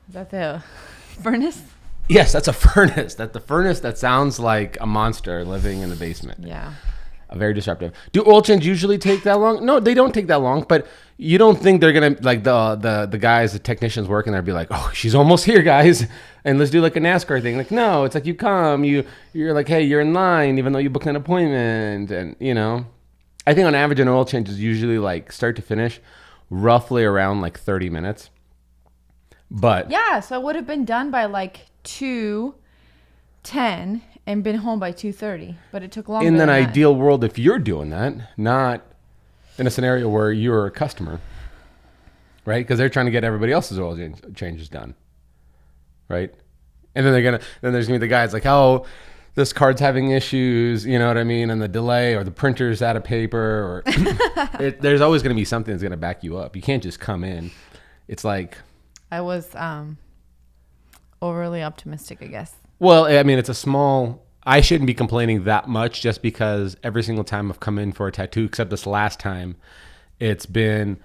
Is that the furnace? Yes, that's a furnace. The furnace that sounds like a monster living in the basement. Yeah. Very disruptive. Do oil changes usually take that long? No, they don't take that long. But you don't think they're gonna like the guys, the technicians working there, be like, oh, she's almost here, guys, and let's do like a NASCAR thing. Like, no, it's like you come, you're like, hey, you're in line, even though you booked an appointment, and I think on average an oil change is usually like start to finish, roughly around like 30 minutes. But yeah, so it would have been done by like 2:10 and been home by 2:30, but it took longer. In an than ideal world, if you're doing that, not in a scenario where you're a customer, right? Because they're trying to get everybody else's oil changes done, right? And then there's gonna be the guys like, oh, this card's having issues, you know what I mean? And the delay, or the printer's out of paper, or there's always gonna be something that's gonna back you up. You can't just come in. It's like, I was overly optimistic, I guess. well, I mean, I shouldn't be complaining that much just because every single time I've come in for a tattoo, except this last time, it's been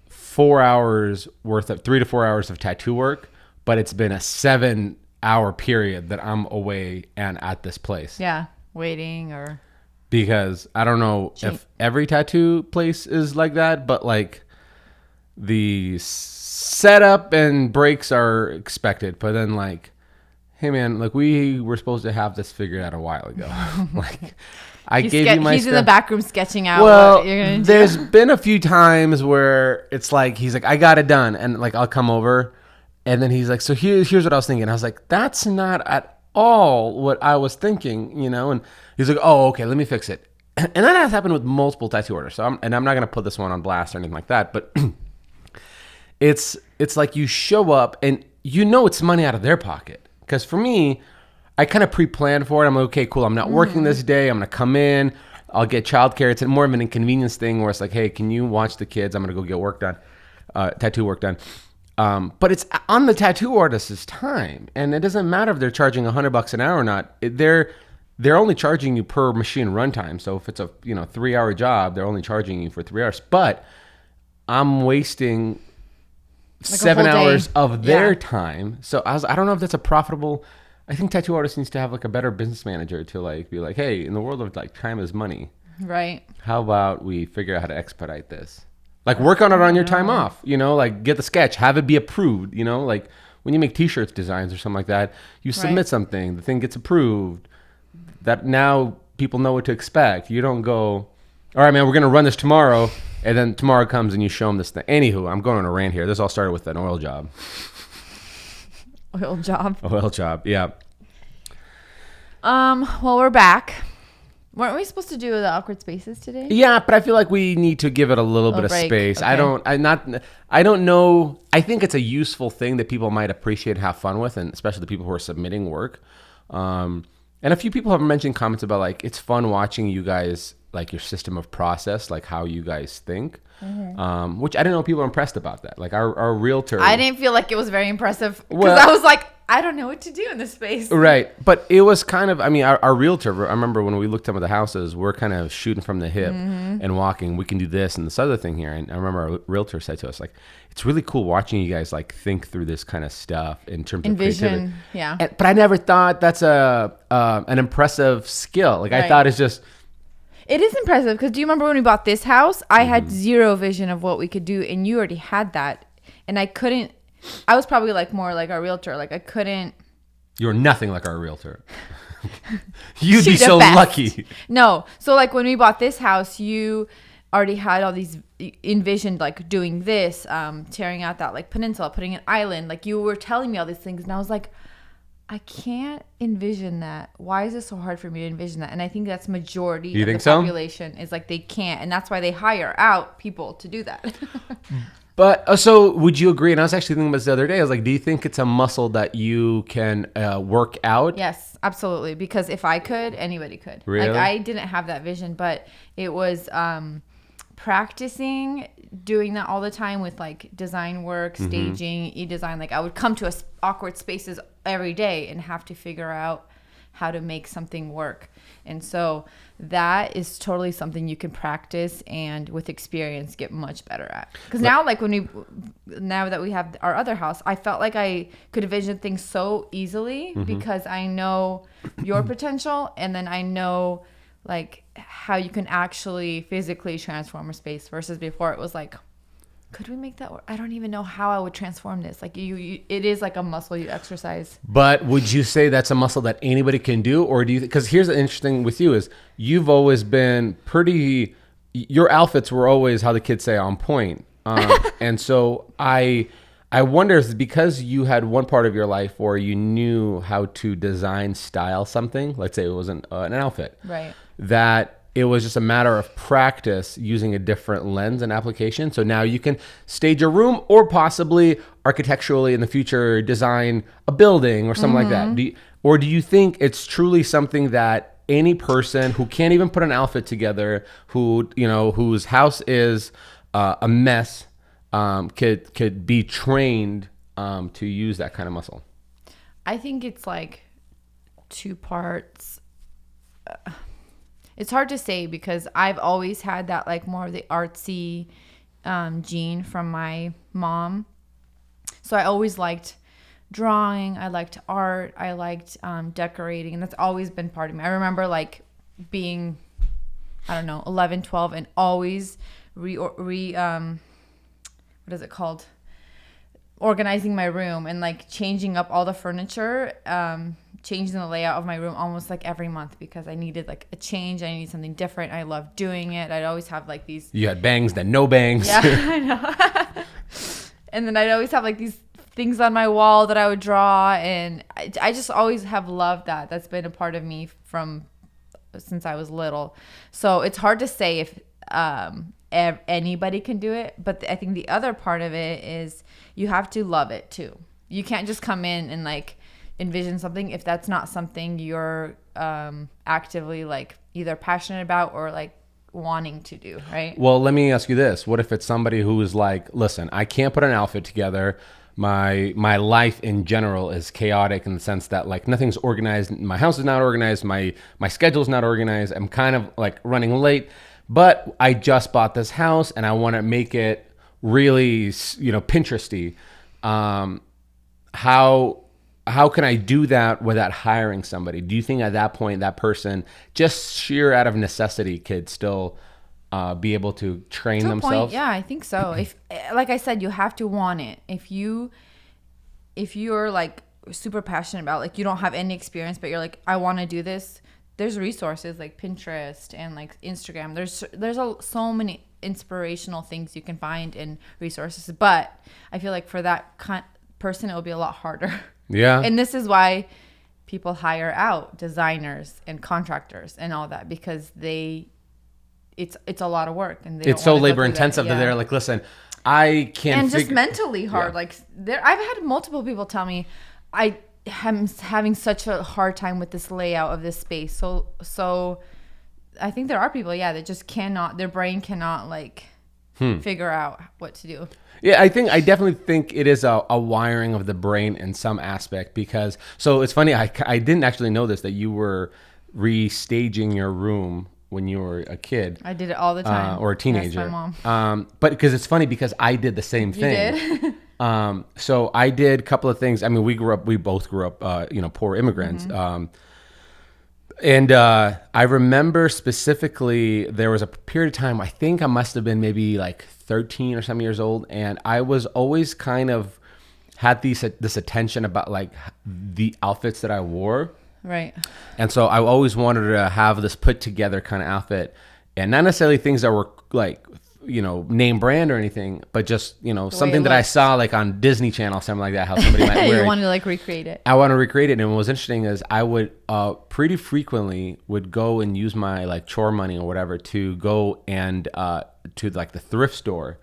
4 hours worth of 3 to 4 hours of tattoo work, but it's been a 7-hour period that I'm away and at this place. Yeah, waiting or... Because I don't know if every tattoo place is like that, but like the setup and breaks are expected, but then like, hey man, like we were supposed to have this figured out a while ago. Like I gave you my he's stuff. in the back room sketching out what you're gonna do. There's been a few times where it's like he's like, I got it done, and like I'll come over, and then he's like, so here's what I was thinking. I was like, that's not at all what I was thinking, and he's like, oh, okay, let me fix it. And that has happened with multiple tattoo orders. So I'm not gonna put this one on blast or anything like that, but it's like you show up and it's money out of their pocket. Because for me, I kind of pre-planned for it. I'm like, okay, cool. I'm not working this day. I'm going to come in. I'll get childcare. It's more of an inconvenience thing where it's like, hey, can you watch the kids? I'm going to go get work done, tattoo work done. But it's on the tattoo artist's time. And it doesn't matter if they're charging $100 an hour or not. They're only charging you per machine runtime. So if it's a 3-hour job, they're only charging you for 3 hours. But I'm wasting... like 7 hours of their time. So I don't know if that's a profitable. I think tattoo artists needs to have like a better business manager to like be like, hey, in the world of like time is money, right? How about we figure out how to expedite this? Like work on it on your time off, like get the sketch, have it be approved, like when you make t-shirts designs or something like that, you submit something, the thing gets approved, that now people know what to expect. You don't go, all right, man, we're going to run this tomorrow. And then tomorrow comes and you show them this thing. Anywho, I'm going on a rant here. This all started with an oil job. Oil job? Oil job, yeah. Well, we're back. Weren't we supposed to do the awkward spaces today? Yeah, but I feel like we need to give it a little bit of space. Okay. I don't know. I think it's a useful thing that people might appreciate and have fun with, and especially the people who are submitting work. And a few people have mentioned comments about like, it's fun watching you guys, like your system of process, like how you guys think, which I didn't know people were impressed about that. Like our realtor. I didn't feel like it was very impressive because I was like, I don't know what to do in this space. Right. But it was kind of, I mean, our realtor, I remember when we looked at some of the houses, we're kind of shooting from the hip and walking. We can do this and this other thing here. And I remember our realtor said to us, like, it's really cool watching you guys like think through this kind of stuff in terms of creativity. Yeah. But I never thought that's an impressive skill. Like I thought it's just. It is impressive because do you remember when we bought this house? I had zero vision of what we could do, and you already had that, and I couldn't. I was probably like more like our realtor. Like I couldn't. You're nothing like our realtor. You'd be so lucky. No, so like when we bought this house, you already had all these envisioned like doing this, tearing out that like peninsula, putting an island. Like you were telling me all these things, and I was like, I can't envision that. Why is it so hard for me to envision that? And I think that's majority of the population is like they can't. And that's why they hire out people to do that. But so would you agree? And I was actually thinking about this the other day. I was like, do you think it's a muscle that you can work out? Yes, absolutely. Because if I could, anybody could. Really? Like I didn't have that vision, but it was practicing doing that all the time with like design work, staging, e-design. Like I would come to awkward spaces every day and have to figure out how to make something work. And so that is totally something you can practice and with experience get much better at. Because now, like now that we have our other house, I felt like I could envision things so easily because I know your potential, and then I know like how you can actually physically transform a space versus before it was like, could we make that work? I don't even know how I would transform this. Like you it is like a muscle you exercise. But would you say that's a muscle that anybody can do? Or do you, because here's the interesting with you is you've always been pretty, your outfits were always, how the kids say, on point. And so I wonder, is it because you had one part of your life where you knew how to design, style something, let's say it was an outfit. Right. That it was just a matter of practice using a different lens and application. So now you can stage a room or possibly architecturally in the future design a building or something like that. Do you think it's truly something that any person who can't even put an outfit together, who, you know, whose house is a mess, could be trained to use that kind of muscle? I think it's like two parts. It's hard to say because I've always had that like more of the artsy gene from my mom. So I always liked drawing. I liked art. I liked decorating. And that's always been part of me. I remember like being, I don't know, 11, 12 and always what is it called? Organizing my room and like changing up all the furniture, changing the layout of my room almost like every month because I needed like a change. I needed something different. I loved doing it. I'd always have like these. You had bangs, then no bangs. Yeah, I know. And then I'd always have like these things on my wall that I would draw. And I just always have loved that. That's been a part of me from since I was little. So it's hard to say if anybody can do it. But I think the other part of it is you have to love it too. You can't just come in and like envision something if that's not something you're actively like either passionate about or like wanting to do, right? Well, let me ask you this. What if it's somebody who is like, listen, I can't put an outfit together. My life in general is chaotic in the sense that like nothing's organized. My house is not organized. My schedule's not organized. I'm kind of like running late, but I just bought this house and I want to make it really, you know, Pinteresty. How can I do that without hiring somebody? Do you think at that point that person, just sheer out of necessity, could still be able to train to themselves? A point, yeah, I think so. If, like I said, you have to want it. If you're like super passionate about, like you don't have any experience, but you're like, I want to do this. There's resources like Pinterest and like Instagram. There's so many inspirational things you can find in resources, but I feel like for that person, it will be a lot harder. Yeah. And this is why people hire out designers and contractors and all that because it's a lot of work and it's so labor intensive that they're like, listen, I can't. And just mentally hard. Yeah. Like I've had multiple people tell me I am having such a hard time with this layout of this space. So I think there are people, that just cannot, their brain cannot like figure out what to do. Yeah, I definitely think it is a wiring of the brain in some aspect because, so it's funny, I didn't actually know this, that you were restaging your room when you were a kid. I did it all the time. Or a teenager. That's my mom. But because it's funny because I did the same thing. You did? So I did a couple of things. I mean, we both grew up, poor immigrants. Mm-hmm. And I remember specifically there was a period of time, I think I must have been maybe like 13 or some years old. And I was always kind of had this attention about like the outfits that I wore. Right. And so I always wanted to have this put together kind of outfit, and not necessarily things that were like, name brand or anything, but just, something that I saw like on Disney Channel, something like that, how somebody might wear it. You want to like recreate it. I want to recreate it. And what was interesting is I would pretty frequently would go and use my like chore money or whatever to go and to like the thrift store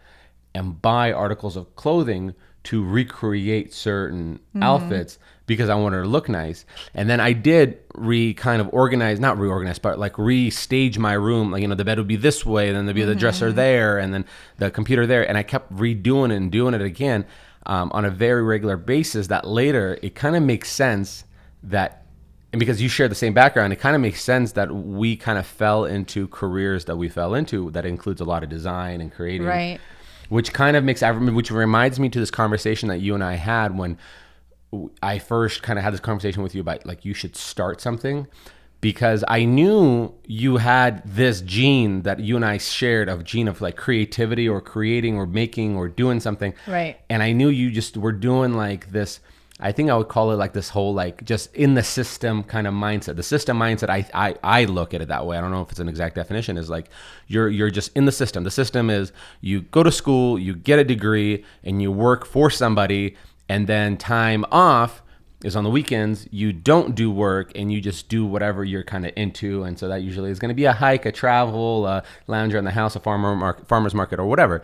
and buy articles of clothing to recreate certain outfits because I wanted to look nice. And then I did not reorganize, but like restage my room. Like, the bed would be this way, and then there'd be the dresser there, and then the computer there. And I kept redoing it and doing it again on a very regular basis, that later it kind of makes sense that and because you share the same background, it kind of makes sense that we kind of fell into careers that we fell into that includes a lot of design and creating. Right. Which kind of which reminds me to this conversation that you and I had when I first kind of had this conversation with you about like, you should start something, because I knew you had this gene that you and I shared, of gene of like creativity or creating or making or doing something. Right. And I knew you just were doing like this, I think I would call it like this whole, like just in the system kind of mindset. The system mindset, I look at it that way. I don't know if it's an exact definition, is like you're just in the system. The system is you go to school, you get a degree, and you work for somebody, and then time off is on the weekends. You don't do work and you just do whatever you're kind of into. And so that usually is going to be a hike, a travel, a lounge around the house, a farmer's market or whatever.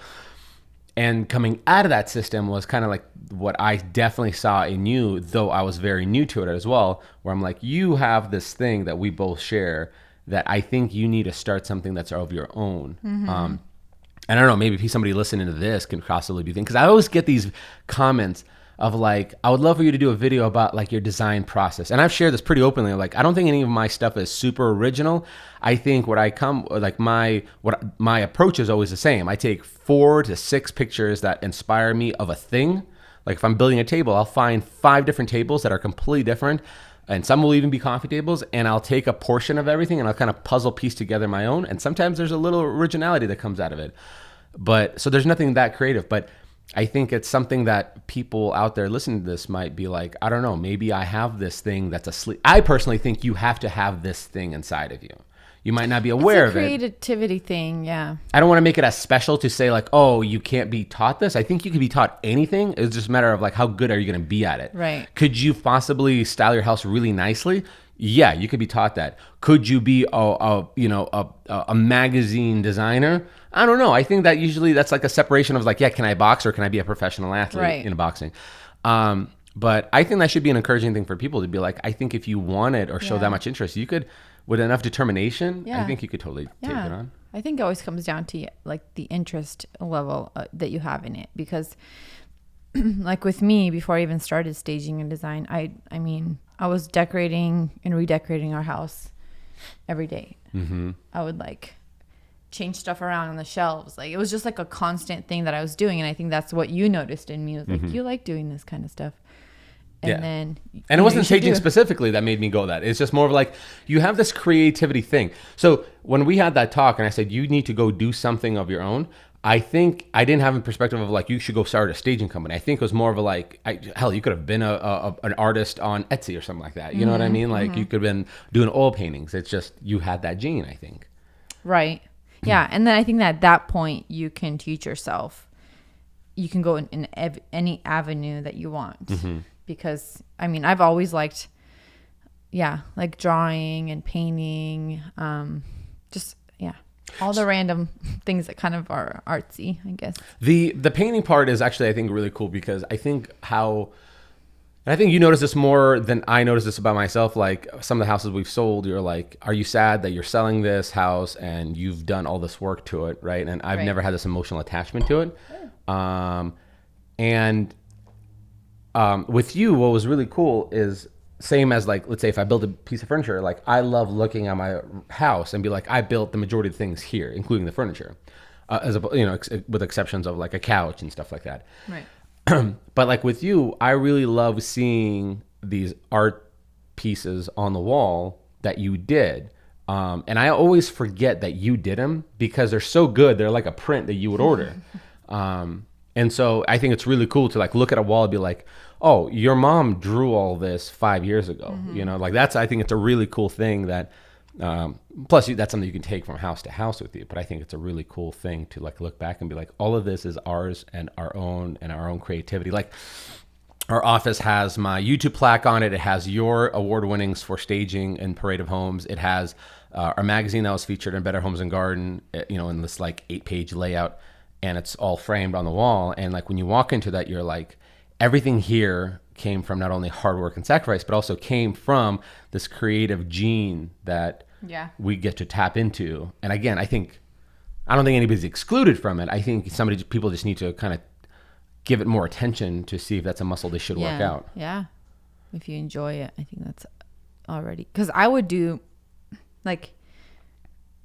And coming out of that system was kind of like what I definitely saw in you, though I was very new to it as well, where I'm like, you have this thing that we both share that I think you need to start something that's of your own. And I don't know, maybe somebody listening to this can possibly be thinking, because I always get these comments of like, I would love for you to do a video about like your design process. And I've shared this pretty openly. Like, I don't think any of my stuff is super original. I think my approach is always the same. I take 4 to 6 pictures that inspire me of a thing. Like if I'm building a table, I'll find 5 different tables that are completely different. And some will even be coffee tables. And I'll take a portion of everything and I'll kind of puzzle piece together my own. And sometimes there's a little originality that comes out of it. But so there's nothing that creative, but I think it's something that people out there listening to this might be like, I don't know, maybe I have this thing that's asleep. I personally think you have to have this thing inside of you. You might not be aware of it. It's a creativity thing, yeah. I don't want to make it as special to say like, oh, you can't be taught this. I think you can be taught anything. It's just a matter of like, how good are you going to be at it? Right. Could you possibly style your house really nicely? Yeah, you could be taught that. Could you be a magazine designer? I don't know. I think that usually that's like a separation of like, yeah, can I box or can I be a professional athlete in boxing? But I think that should be an encouraging thing for people to be like, I think if you want it or show that much interest, you could, with enough determination, I think you could totally take it on. I think it always comes down to like the interest level that you have in it, because like with me, before I even started staging and design, I mean, I was decorating and redecorating our house every day. Mm-hmm. I would like change stuff around on the shelves. Like it was just like a constant thing that I was doing. And I think that's what you noticed in me. It was like, you like doing this kind of stuff. And then it wasn't staging specifically that made me go that. It's just more of like, you have this creativity thing. So when we had that talk and I said, you need to go do something of your own, I think I didn't have a perspective of like, you should go start a staging company. I think it was more of a like, hell, you could have been an artist on Etsy or something like that. You know what I mean? Like you could have been doing oil paintings. It's just, you had that gene, I think. Right. Yeah. And then I think that at that point you can teach yourself. You can go in any avenue that you want. Mm-hmm. Because I mean, I've always liked, like drawing and painting, all the random things that kind of are artsy, I guess. The painting part is actually, I think, really cool, because I think and I think you notice this more than I notice this about myself. Like some of the houses we've sold, you're like, are you sad that you're selling this house and you've done all this work to it, right? And I've never had this emotional attachment to it. With you, what was really cool is same as like, let's say if I build a piece of furniture, like I love looking at my house and be like, I built the majority of things here, including the furniture, with exceptions of like a couch and stuff like that. Right. But like with you, I really love seeing these art pieces on the wall that you did. And I always forget that you did them because they're so good. They're like a print that you would order. And so I think it's really cool to like look at a wall and be like, oh, your mom drew all this 5 years ago. Mm-hmm. You know, like I think it's a really cool thing that, plus that's something you can take from house to house with you. But I think it's a really cool thing to like look back and be like, all of this is ours and our own creativity. Like our office has my YouTube plaque on it. It has your award winnings for staging in Parade of Homes. It has our magazine that was featured in Better Homes and Garden, in this like 8-page layout. And it's all framed on the wall. And like when you walk into that, you're like, everything here came from not only hard work and sacrifice, but also came from this creative gene that we get to tap into. And again, I don't think anybody's excluded from it. I think people just need to kind of give it more attention to see if that's a muscle they should work out. Yeah. If you enjoy it, I think that's already, because I would do like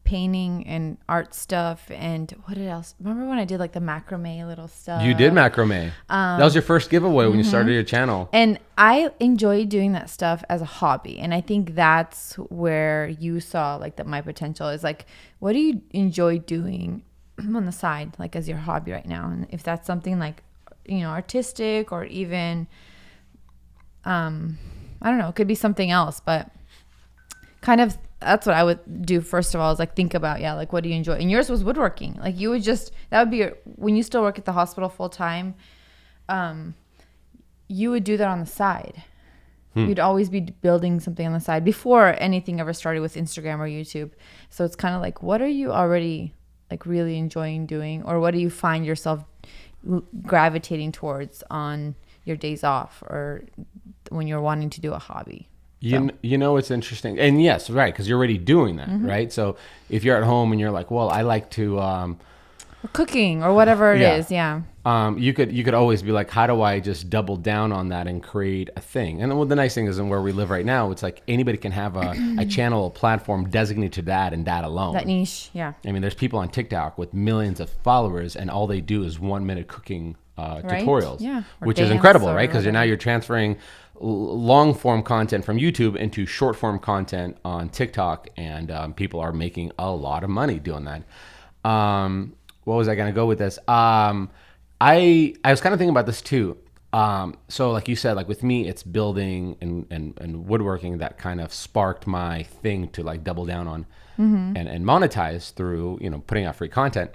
painting and art stuff, and what else? Remember when I did like the macrame little stuff? You did macrame. That was your first giveaway when you started your channel. And I enjoy doing that stuff as a hobby. And I think that's where you saw like that my potential is like, what do you enjoy doing on the side, like as your hobby right now? And if that's something like, you know, artistic, or even, I don't know, it could be something else, but kind of that's what I would do first of all, is like think about, like, what do you enjoy? And yours was woodworking. Like you would just, that would be when you still work at the hospital full time, you would do that on the side. You'd always be building something on the side before anything ever started with Instagram or YouTube. So it's kind of like, what are you already like really enjoying doing, or what do you find yourself gravitating towards on your days off, or when you're wanting to do a hobby? You know, it's interesting. And yes, right, because you're already doing that, right? So if you're at home and you're like, well, I like to... or cooking or whatever it is, you could always be like, how do I just double down on that and create a thing? And well, the nice thing is, in where we live right now, it's like anybody can have a channel, a platform designated to that and that alone. That niche, I mean, there's people on TikTok with millions of followers, and all they do is 1 minute cooking tutorials, which is incredible, right? Because now you're transferring long form content from YouTube into short form content on TikTok, and people are making a lot of money doing that. What was I going to go with this? I was kind of thinking about this too. So like you said, like with me, it's building and woodworking that kind of sparked my thing to like double down on and monetize through, you know, putting out free content.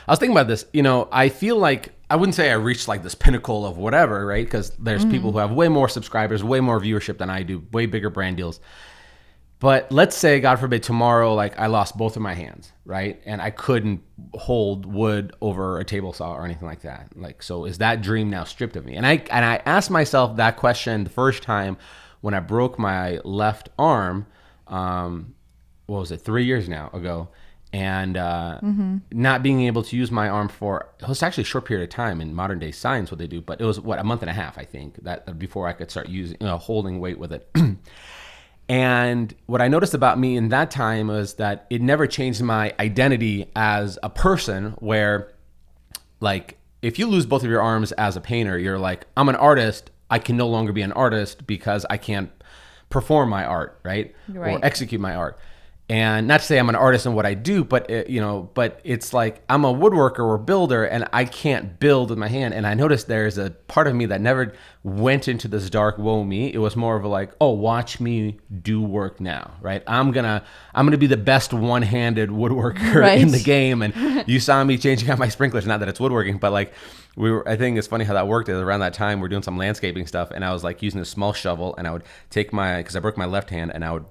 I was thinking about this, you know, I feel like, I wouldn't say I reached like this pinnacle of whatever, right? Because there's people who have way more subscribers, way more viewership than I do, way bigger brand deals. But let's say, God forbid, tomorrow, like I lost both of my hands, right? And I couldn't hold wood over a table saw or anything like that. Like, so is that dream now stripped of me? And I asked myself that question the first time when I broke my left arm. What was it? 3 years now ago. And not being able to use my arm for, it was actually a short period of time in modern day science, what they do, but it was a month and a half, I think, that before I could start using, holding weight with it. And what I noticed about me in that time was that it never changed my identity as a person, where like, if you lose both of your arms as a painter, you're like, I'm an artist. I can no longer be an artist because I can't perform my art, right? Or execute my art. And not to say I'm an artist in what I do, but but it's like I'm a woodworker or builder, and I can't build with my hand. And I noticed there's a part of me that never went into this dark woe me. It was more of a like, oh, watch me do work now, right? I'm gonna be the best one-handed woodworker in the game. And you saw me changing out my sprinklers. Not that it's woodworking, but like I think it's funny how that worked. Around that time, we're doing some landscaping stuff, and I was like using a small shovel, and I would take because I broke my left hand, and I would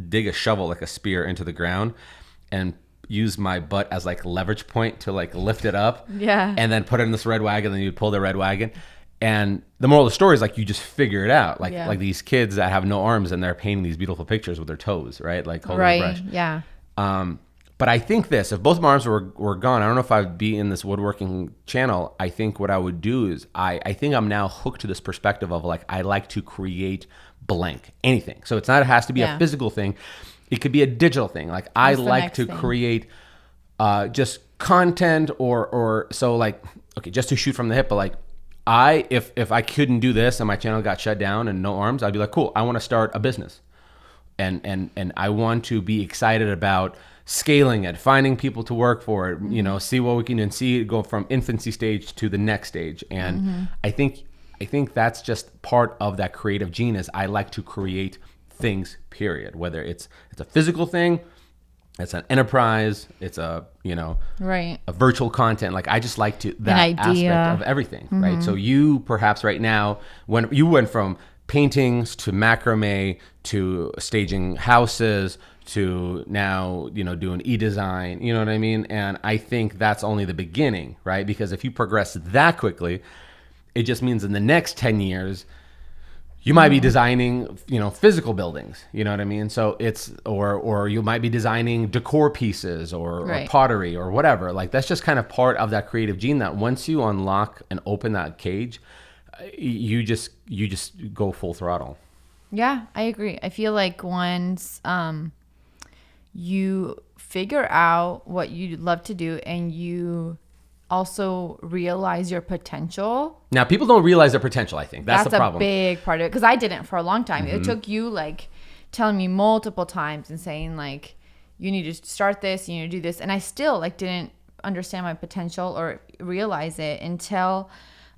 dig a shovel like a spear into the ground, and use my butt as like leverage point to like lift it up, and then put it in this red wagon. Then you'd pull the red wagon, and the moral of the story is like you just figure it out. Like these kids that have no arms and they're painting these beautiful pictures with their toes, right? Like holding a brush. But I think if both my arms were gone, I don't know if I'd be in this woodworking channel. I think what I would do is I think I'm now hooked to this perspective of like, I like to create blank, anything. So it has to be a physical thing. It could be a digital thing. Like I like to create just content or so like, okay, just to shoot from the hip, but like if I couldn't do this and my channel got shut down and no arms, I'd be like, cool, I want to start a business. And I want to be excited about scaling it, finding people to work for it, see what we can do and see it go from infancy stage to the next stage. And I think that's just part of that creative gene is I like to create things, period. Whether it's a physical thing, it's an enterprise, it's a virtual content. Like I just like that aspect of everything, right? So you perhaps right now, when you went from paintings to macrame to staging houses to now, doing e-design, you know what I mean? And I think that's only the beginning, right? Because if you progress that quickly, it just means in the next 10 years, you might be designing, physical buildings, you know what I mean? So it's, or you might be designing decor pieces or pottery or whatever. Like that's just kind of part of that creative gene that once you unlock and open that cage, you just go full throttle. Yeah, I agree. I feel like once you figure out what you love to do and you also realize your potential. Now, people don't realize their potential, I think. That's the problem. That's a big part of it. Because I didn't for a long time. It took you like telling me multiple times and saying like, you need to start this, you need to do this. And I still like didn't understand my potential or realize it until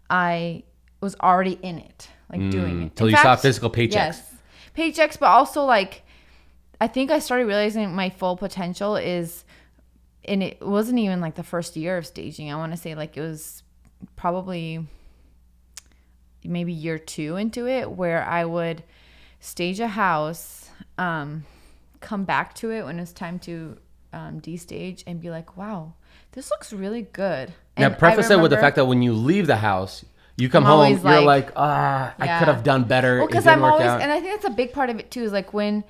I was already in it, like doing it. Until you saw physical paychecks. Yes. Paychecks, but also like, I think I started realizing my full potential is, and it wasn't even like the first year of staging. I want to say like it was probably maybe year 2 into it, where I would stage a house, come back to it when it's time to destage and be like, wow, this looks really good. Now, And preface it with the fact that when you leave the house, you come home, you're like, I could have done better. Well, because I'm always, and I think that's a big part of it too, is like when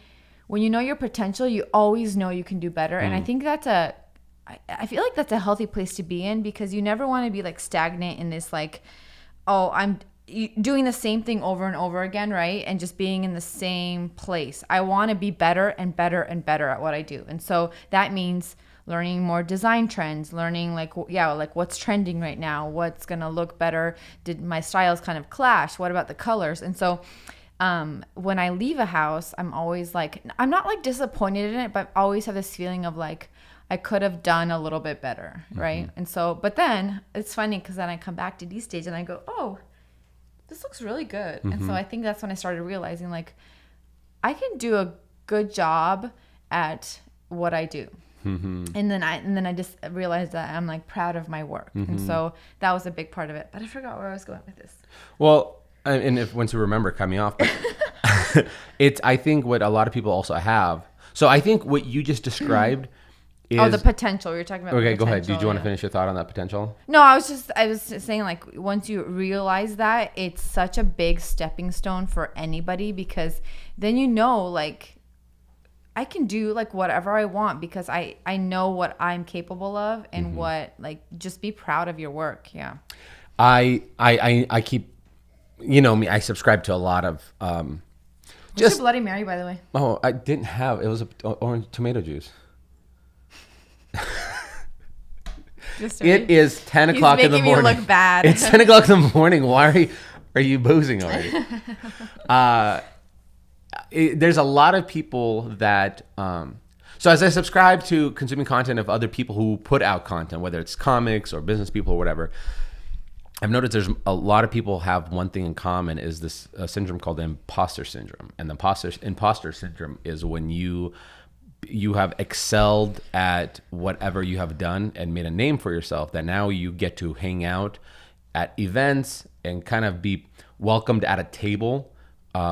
you know your potential, you always know you can do better. And I think that's I feel like that's a healthy place to be in, because you never want to be like stagnant in this like, oh, I'm doing the same thing over and over again, right? And just being in the same place. I want to be better and better and better at what I do. And so that means learning more design trends, learning like what's trending right now, what's going to look better. Did my styles kind of clash? What about the colors? And so when I leave a house, I'm always like, I'm not like disappointed in it, but I always have this feeling of like, I could have done a little bit better, right? And so, but then it's funny because then I come back to D-Stage and I go, oh, this looks really good. And so I think that's when I started realizing like, I can do a good job at what I do. And then I just realized that I'm like proud of my work. And so that was a big part of it. But I forgot where I was going with this. Well, and if once you remember, cut me off. But I think what a lot of people also have. So I think what you just described is... the potential. You're talking about Okay, go ahead. Did you want to finish your thought on that potential? No, I was saying like once you realize that, it's such a big stepping stone for anybody, because then you know like I can do like whatever I want because I know what I'm capable of and what, like, just be proud of your work. Yeah. I keep, you know me, I subscribe to a lot of What's your Bloody Mary, by the way? Oh, I didn't have, it was orange tomato juice. It is 10 o'clock in the morning. He's making me look bad. It's 10 o'clock in the morning. Why are you boozing already? There's a lot of people that so as I subscribe to consuming content of other people who put out content, whether it's comics or business people or whatever, I've noticed there's a lot of people have one thing in common, is this syndrome called the imposter syndrome. And the imposter syndrome is when you have excelled at whatever you have done and made a name for yourself, that now you get to hang out at events and kind of be welcomed at a table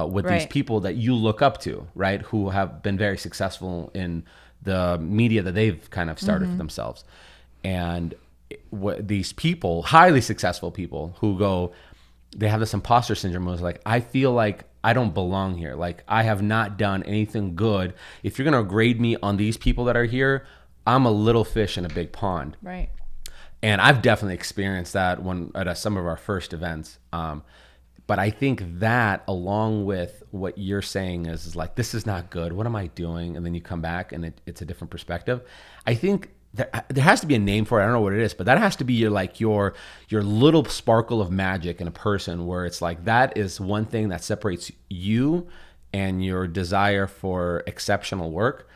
with these people that you look up to, right? Who have been very successful in the media that they've kind of started for themselves. And these people, highly successful people who they have this imposter syndrome. It was like, I feel like I don't belong here. Like, I have not done anything good. If you're going to grade me on these people that are here, I'm a little fish in a big pond. Right. And I've definitely experienced that at some of our first events. But I think that, along with what you're saying, is like, this is not good. What am I doing? And then you come back and it's a different perspective. I think there has to be a name for it. I don't know what it is, but that has to be your little sparkle of magic in a person, where it's like, that is one thing that separates you and your desire for exceptional work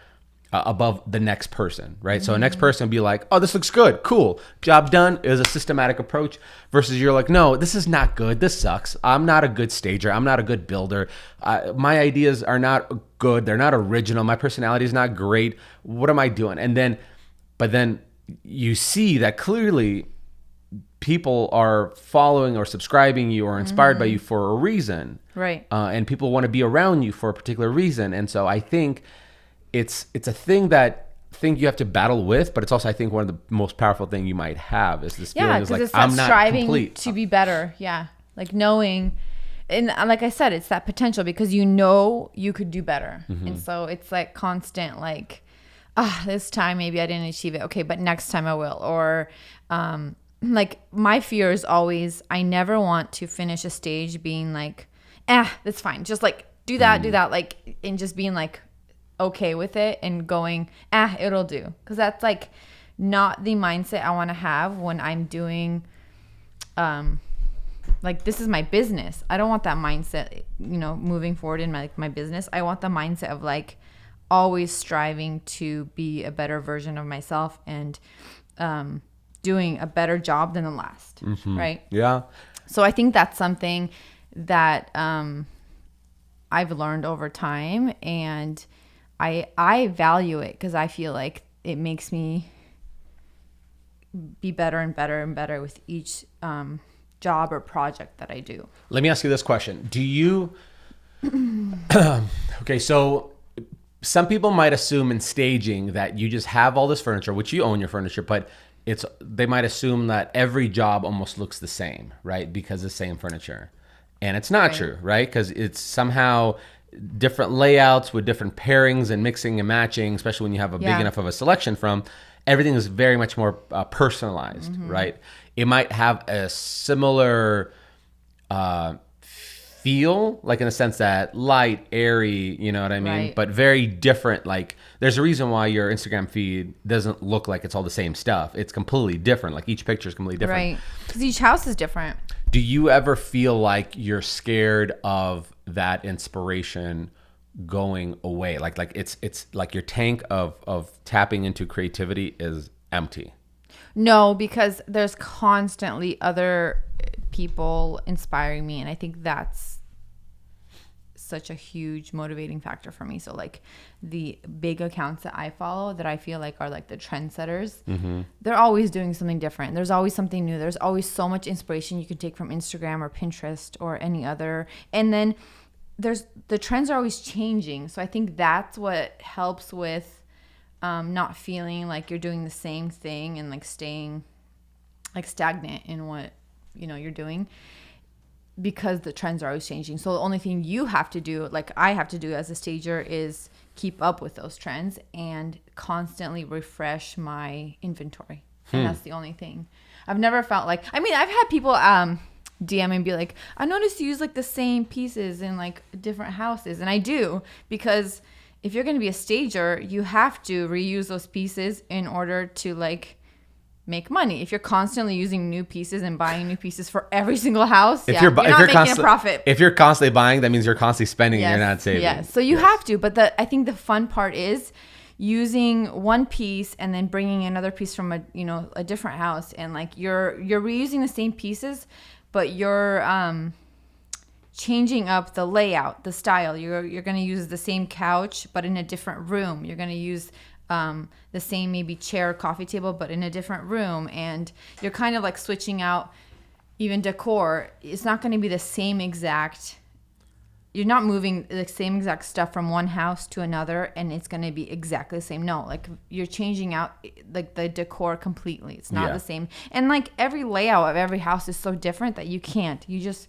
above the next person, right? So the next person will be like, oh, this looks good, cool, job done. It was a systematic approach, versus you're like, no, this is not good, this sucks. I'm not a good stager, I'm not a good builder. My ideas are not good, they're not original, my personality is not great. What am I doing? But then you see that clearly people are following or subscribing you or inspired by you for a reason. Right. And people want to be around you for a particular reason. And so I think it's a thing you have to battle with, but it's also, I think, one of the most powerful thing you might have is this feeling is like, it's I'm not striving complete to be better. Yeah. Like knowing, and like I said, it's that potential, because you know you could do better. And so it's like constant, like, this time maybe I didn't achieve it. Okay, but next time I will. Or like, my fear is always, I never want to finish a stage being like, that's fine. Just like do that, like, and just being like okay with it and going, it'll do. Because that's like not the mindset I want to have when I'm doing, like, this is my business. I don't want that mindset, moving forward in my business. I want the mindset of like always striving to be a better version of myself and doing a better job than the last. Right? Yeah. So I think that's something that I've learned over time, and I value it because I feel like it makes me be better and better and better with each job or project that I do. Let me ask you this question. Do you okay, so some people might assume in staging that you just have all this furniture, which you own your furniture, but they might assume that every job almost looks the same, right? Because it's the same furniture. And it's not true, right? Because it's somehow different layouts with different pairings and mixing and matching, especially when you have a big enough of a selection from. Everything is very much more personalized, right? It might have a similar feel, like in the sense that light, airy, you know what I mean? Right. But very different. Like, there's a reason why your Instagram feed doesn't look like it's all the same stuff. It's completely different. Like, each picture is completely different. Right. Because each house is different. Do you ever feel like you're scared of that inspiration going away? Like it's like your tank of tapping into creativity is empty. No, because there's constantly other people inspiring me, and I think that's such a huge motivating factor for me. So like the big accounts that I follow that I feel like are like the trendsetters, they're always doing something different. There's always something new. There's always so much inspiration you can take from Instagram or Pinterest or any other. And then the trends are always changing. So I think that's what helps with not feeling like you're doing the same thing and like staying like stagnant in what you're doing, because the trends are always changing. So the only thing you have to do, like I have to do as a stager, is keep up with those trends and constantly refresh my inventory. And that's the only thing. I've never felt like, I've had people DM and be like, I noticed you use like the same pieces in like different houses. And I do, because if you're going to be a stager, you have to reuse those pieces in order to like make money. If you're constantly using new pieces and buying new pieces for every single house, you're not making a profit. If you're constantly buying, that means you're constantly spending and you're not saving. Yes. So you have to. But I think the fun part is using one piece and then bringing another piece from a different house, and like you're reusing the same pieces, but you're changing up the layout, the style. You're going to use the same couch but in a different room. You're going to use the same maybe chair or coffee table but in a different room, and you're kind of like switching out even decor. It's not going to be the same exact, you're not moving the same exact stuff from one house to another and it's going to be exactly the same. No, like you're changing out like the decor completely. It's not the same. And like every layout of every house is so different that you just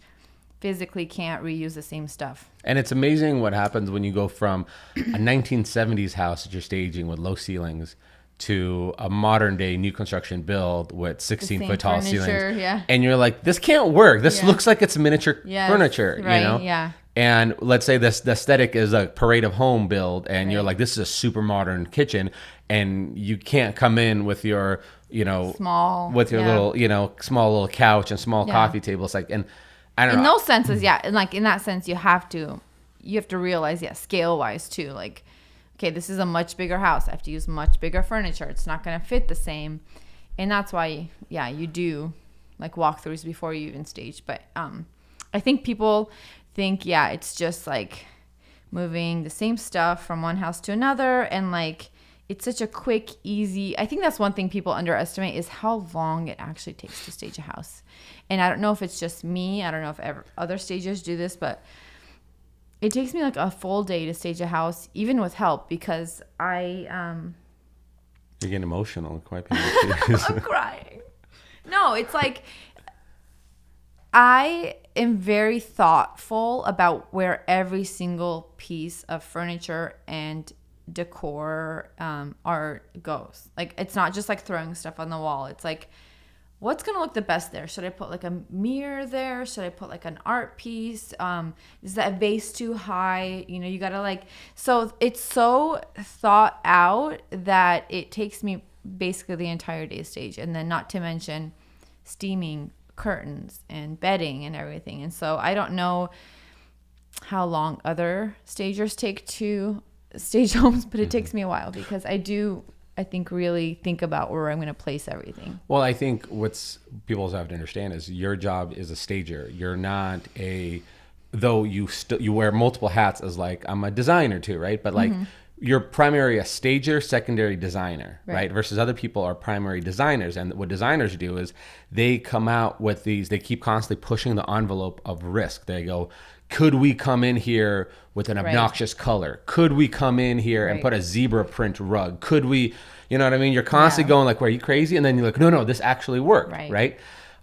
physically can't reuse the same stuff. And it's amazing what happens when you go from a 1970s house that you're staging with low ceilings to a modern day new construction build with 16-foot tall ceilings. Yeah. And you're like, this can't work. This looks like it's miniature furniture, right, Yeah. And let's say the aesthetic is a Parade of Home build, and you're like, this is a super modern kitchen, and you can't come in with your, small, with your little, small little couch and small coffee table. It's like, and I don't know. In those senses, and like in that sense, you have to realize, scale wise too. Like, okay, this is a much bigger house. I have to use much bigger furniture. It's not going to fit the same, and that's why, you do like walkthroughs before you even stage. But I think people think, it's just like moving the same stuff from one house to another, and like it's such a quick, easy. I think that's one thing people underestimate is how long it actually takes to stage a house. And I don't know if it's just me. I don't know if other stagers do this, but it takes me like a full day to stage a house, even with help, because You're getting emotional. Quite I'm crying. No, it's like I am very thoughtful about where every single piece of furniture and decor art goes. Like, it's not just like throwing stuff on the wall. It's like, what's going to look the best there? Should I put like a mirror there? Should I put like an art piece? Is that vase too high? You know, you got to like, so it's so thought out that it takes me basically the entire day stage. And then not to mention steaming curtains and bedding and everything. And so I don't know how long other stagers take to stage homes, but it takes me a while because I think really think about where I'm going to place everything. Well, I think what's people also have to understand is your job is a stager. You're not though you wear multiple hats as like, I'm a designer too, right? But like you're primary a stager, secondary designer, right? Versus other people are primary designers. And what designers do is they come out with they keep constantly pushing the envelope of risk. They go, could we come in here with an obnoxious color? Could we come in here and put a zebra print rug? Could we, you know what I mean? You're constantly going like, are you crazy? And then you're like, no, this actually worked, right?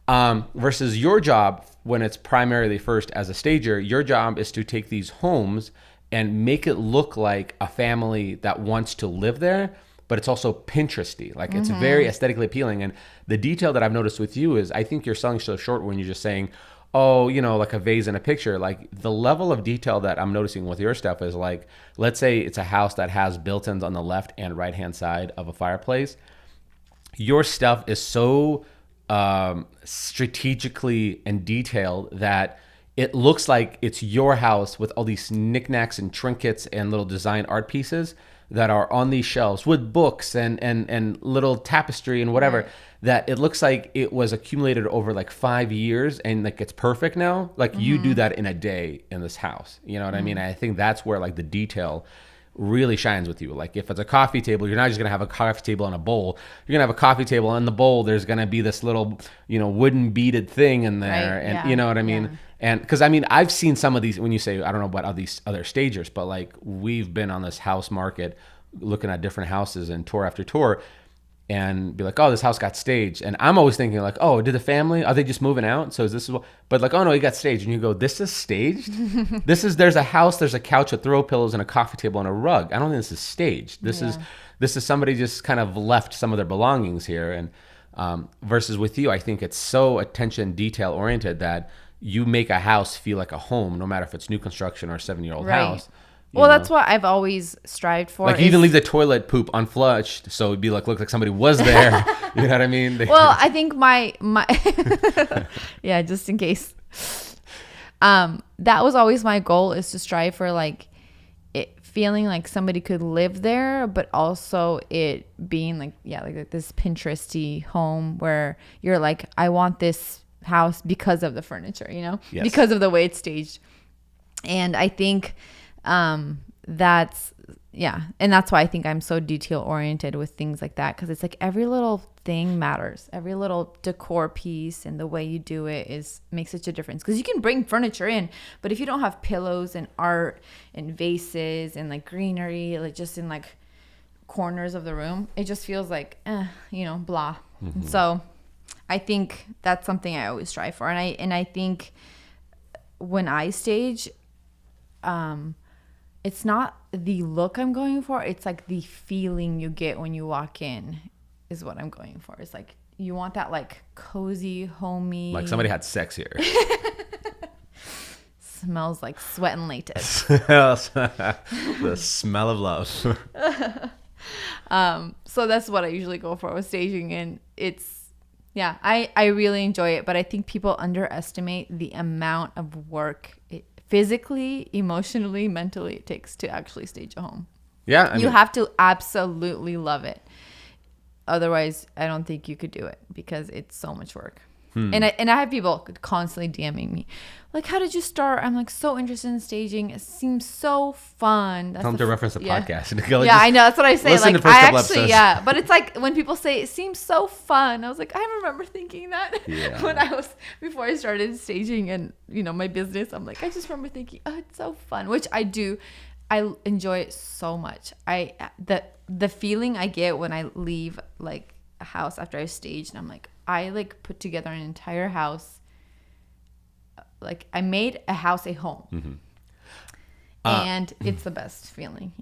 Versus your job, when it's primarily first as a stager, your job is to take these homes and make it look like a family that wants to live there, but it's also Pinteresty. Like it's very aesthetically appealing. And the detail that I've noticed with you is I think you're selling so short when you're just saying, oh, you know, like a vase in a picture. Like the level of detail that I'm noticing with your stuff is like, let's say it's a house that has built-ins on the left and right-hand side of a fireplace. Your stuff is so strategically and detailed that it looks like it's your house with all these knickknacks and trinkets and little design art pieces that are on these shelves with books and little tapestry and whatever, that it looks like it was accumulated over like 5 years and like it's perfect now. Like you do that in a day in this house. You know what I mean? I think that's where like the detail really shines with you. Like if it's a coffee table, you're not just going to have a coffee table and a bowl. You're going to have a coffee table and the bowl, there's going to be this little, you know, wooden beaded thing in there. And you know what I mean? Yeah. And because I mean, I've seen some of these, when you say, I don't know about all these other stagers, but like we've been on this house market looking at different houses and tour after tour and be like, oh, this house got staged. And I'm always thinking like, oh, did the family, are they just moving out? So is this, but like, oh no, it got staged. And you go, this is staged? There's a house, there's a couch with throw pillows and a coffee table and a rug. I don't think this is staged. This is somebody just kind of left some of their belongings here. And versus with you, I think it's so attention detail oriented that you make a house feel like a home, no matter if it's new construction or a 7-year-old house. Well, that's what I've always strived for. Like you even leave the toilet poop unflushed, so it'd be like, look like somebody was there. You know what I mean? Well, I think my yeah, just in case. That was always my goal, is to strive for like it feeling like somebody could live there, but also it being like, like this Pinteresty home where you're like, I want this house because of the furniture, you know, because of the way it's staged. And I think that's why I think I'm so detail oriented with things like that, because it's like every little thing matters. Every little decor piece and the way you do it makes such a difference, because you can bring furniture in, but if you don't have pillows and art and vases and like greenery, like just in like corners of the room, it just feels like blah. So I think that's something I always strive for, and I think when I stage, it's not the look I'm going for. It's like the feeling you get when you walk in is what I'm going for. It's like you want that like cozy, homey. Like somebody had sex here. Smells like sweat and latex. The smell of love. So that's what I usually go for with staging, and I really enjoy it, but I think people underestimate the amount of work physically, emotionally, mentally it takes to actually stage a home. Yeah. You have to absolutely love it. Otherwise, I don't think you could do it, because it's so much work. And I have people constantly DMing me, like, how did you start? I'm like, so interested in staging. It seems so fun. Tell them to reference the podcast. I know. That's what I say. Listen like, to first couple episodes. But it's like when people say it seems so fun, I was like, I remember thinking that before I started staging and, my business. I'm like, I just remember thinking, oh, it's so fun, which I do. I enjoy it so much. The feeling I get when I leave like a house after I've staged, and I'm like, I like put together an entire house. Like I made a house a home, and it's the best feeling.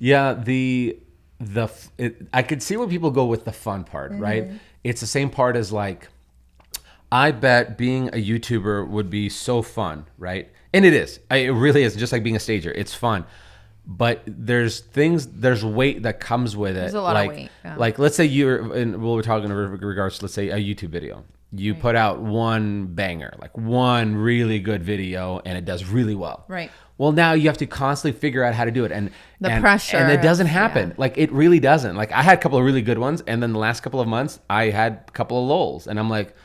Yeah. I could see where people go with the fun part, right? It's the same part as like I bet being a YouTuber would be so fun, right? And it is. It really is. Just like being a stager, it's fun. But there's weight that comes with it. There's a lot of weight. Yeah. Like, let's say we're talking in regards to, let's say, a YouTube video. You put out one banger, like one really good video, and it does really well. Right. Well, now you have to constantly figure out how to do it, and pressure, and it doesn't happen. Yeah. Like, it really doesn't. Like, I had a couple of really good ones, and then the last couple of months, I had a couple of lulls, and I'm like,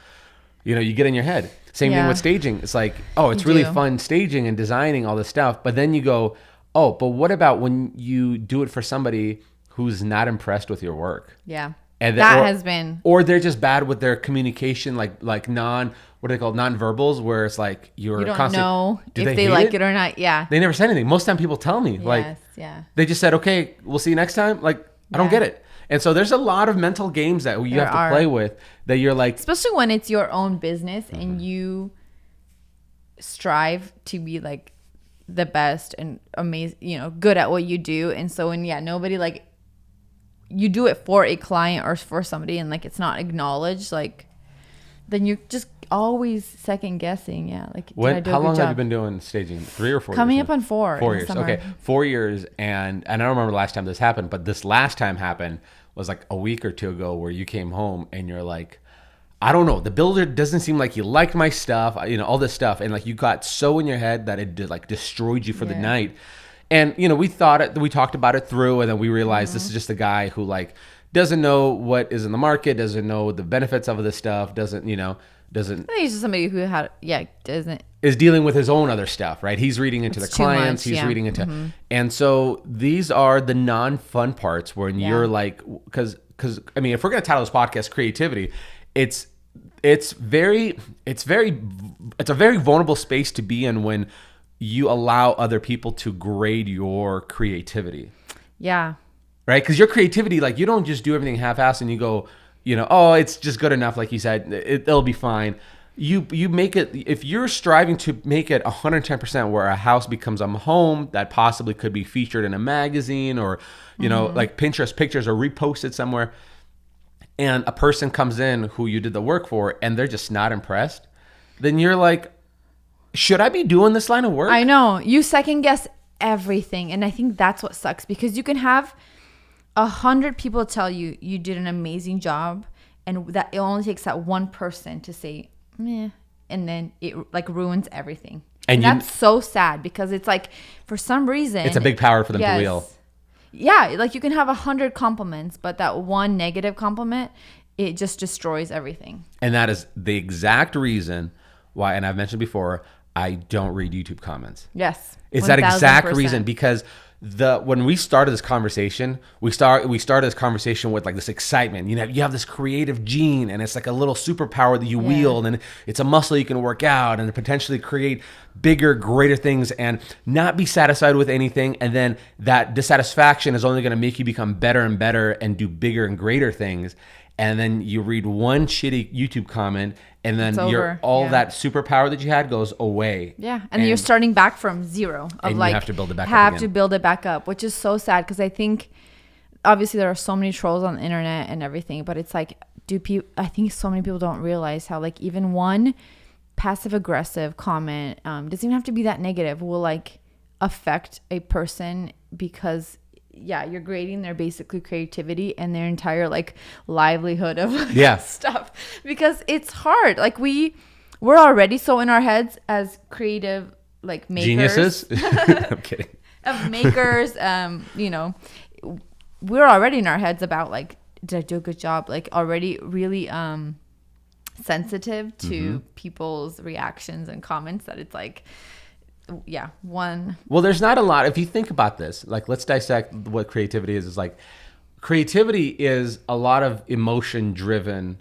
you get in your head. Same thing with staging. It's like, oh, it's really fun staging and designing all this stuff, but then you go, oh, but what about when you do it for somebody who's not impressed with your work? Yeah. And has been, or they're just bad with their communication, like what are they called, non-verbals, where it's like you don't know if they like it or not. Yeah, they never said anything. Most time people tell me, they just said, okay, we'll see you next time. Like, I don't get it. And so there's a lot of mental games that you have to play with that you're like, especially when it's your own business and you strive to be like the best and amazing, good at what you do. And so when nobody, like, you do it for a client or for somebody and like it's not acknowledged, like, then you're just always second guessing. Like, how long have you been doing staging? 3 or 4 years? Coming up on 4. 4 years. Okay, 4 years. And I don't remember the last time this happened, but this last time happened was like a week or two ago, where you came home and you're like, I don't know, the builder doesn't seem like he liked my stuff, all this stuff, and like you got so in your head that it like destroyed you for the night. And we talked about it through, and then we realized this is just a guy who like doesn't know what is in the market, doesn't know the benefits of this stuff, doesn't. I think he's just somebody who is dealing with his own other stuff, right? He's reading into the clients, he's reading into, and so these are the non-fun parts when you're like, because I mean, if we're gonna title this podcast "Creativity," it's a very vulnerable space to be in when you allow other people to grade your creativity. Yeah. Right? Because your creativity, like, you don't just do everything half-assed and you go, oh, it's just good enough, like you said, it'll be fine. You make it, if you're striving to make it 110% where a house becomes a home that possibly could be featured in a magazine or, like Pinterest pictures or reposted somewhere, and a person comes in who you did the work for and they're just not impressed, then you're like, should I be doing this line of work? I know. You second guess everything. And I think that's what sucks, because you can have 100 people tell you you did an amazing job, and that it only takes that one person to say, meh, and then it like ruins everything. And that's so sad, because it's like, for some reason, it's a big power for them to wield. Yeah, like you can have 100 compliments, but that one negative compliment, it just destroys everything. And that is the exact reason why, and I've mentioned before, I don't read YouTube comments. Yes. It's 1,000%. That exact reason, because when we started this conversation, we started this conversation with like this excitement. You have this creative gene, and it's like a little superpower that you wield, and it's a muscle you can work out and potentially create bigger, greater things, and not be satisfied with anything. And then that dissatisfaction is only going to make you become better and better and do bigger and greater things. And then you read one shitty YouTube comment, and then that superpower that you had goes away. Yeah, and you're starting back from zero. And you have to build it back up again. To build it back up, which is so sad, because I think, obviously, there are so many trolls on the internet and everything, but it's like, I think so many people don't realize how, like, even one passive-aggressive comment, doesn't even have to be that negative, will, like, affect a person, because you're grading their basically creativity and their entire like livelihood of stuff, because it's hard. Like we're already so in our heads as creative, like, makers. Geniuses. I'm kidding. Of makers, we're already in our heads about like, did I do a good job? Like already really sensitive to people's reactions and comments, that it's like, well, there's not a lot. If you think about this, like, let's dissect what creativity is. It's like, creativity is a lot of emotion driven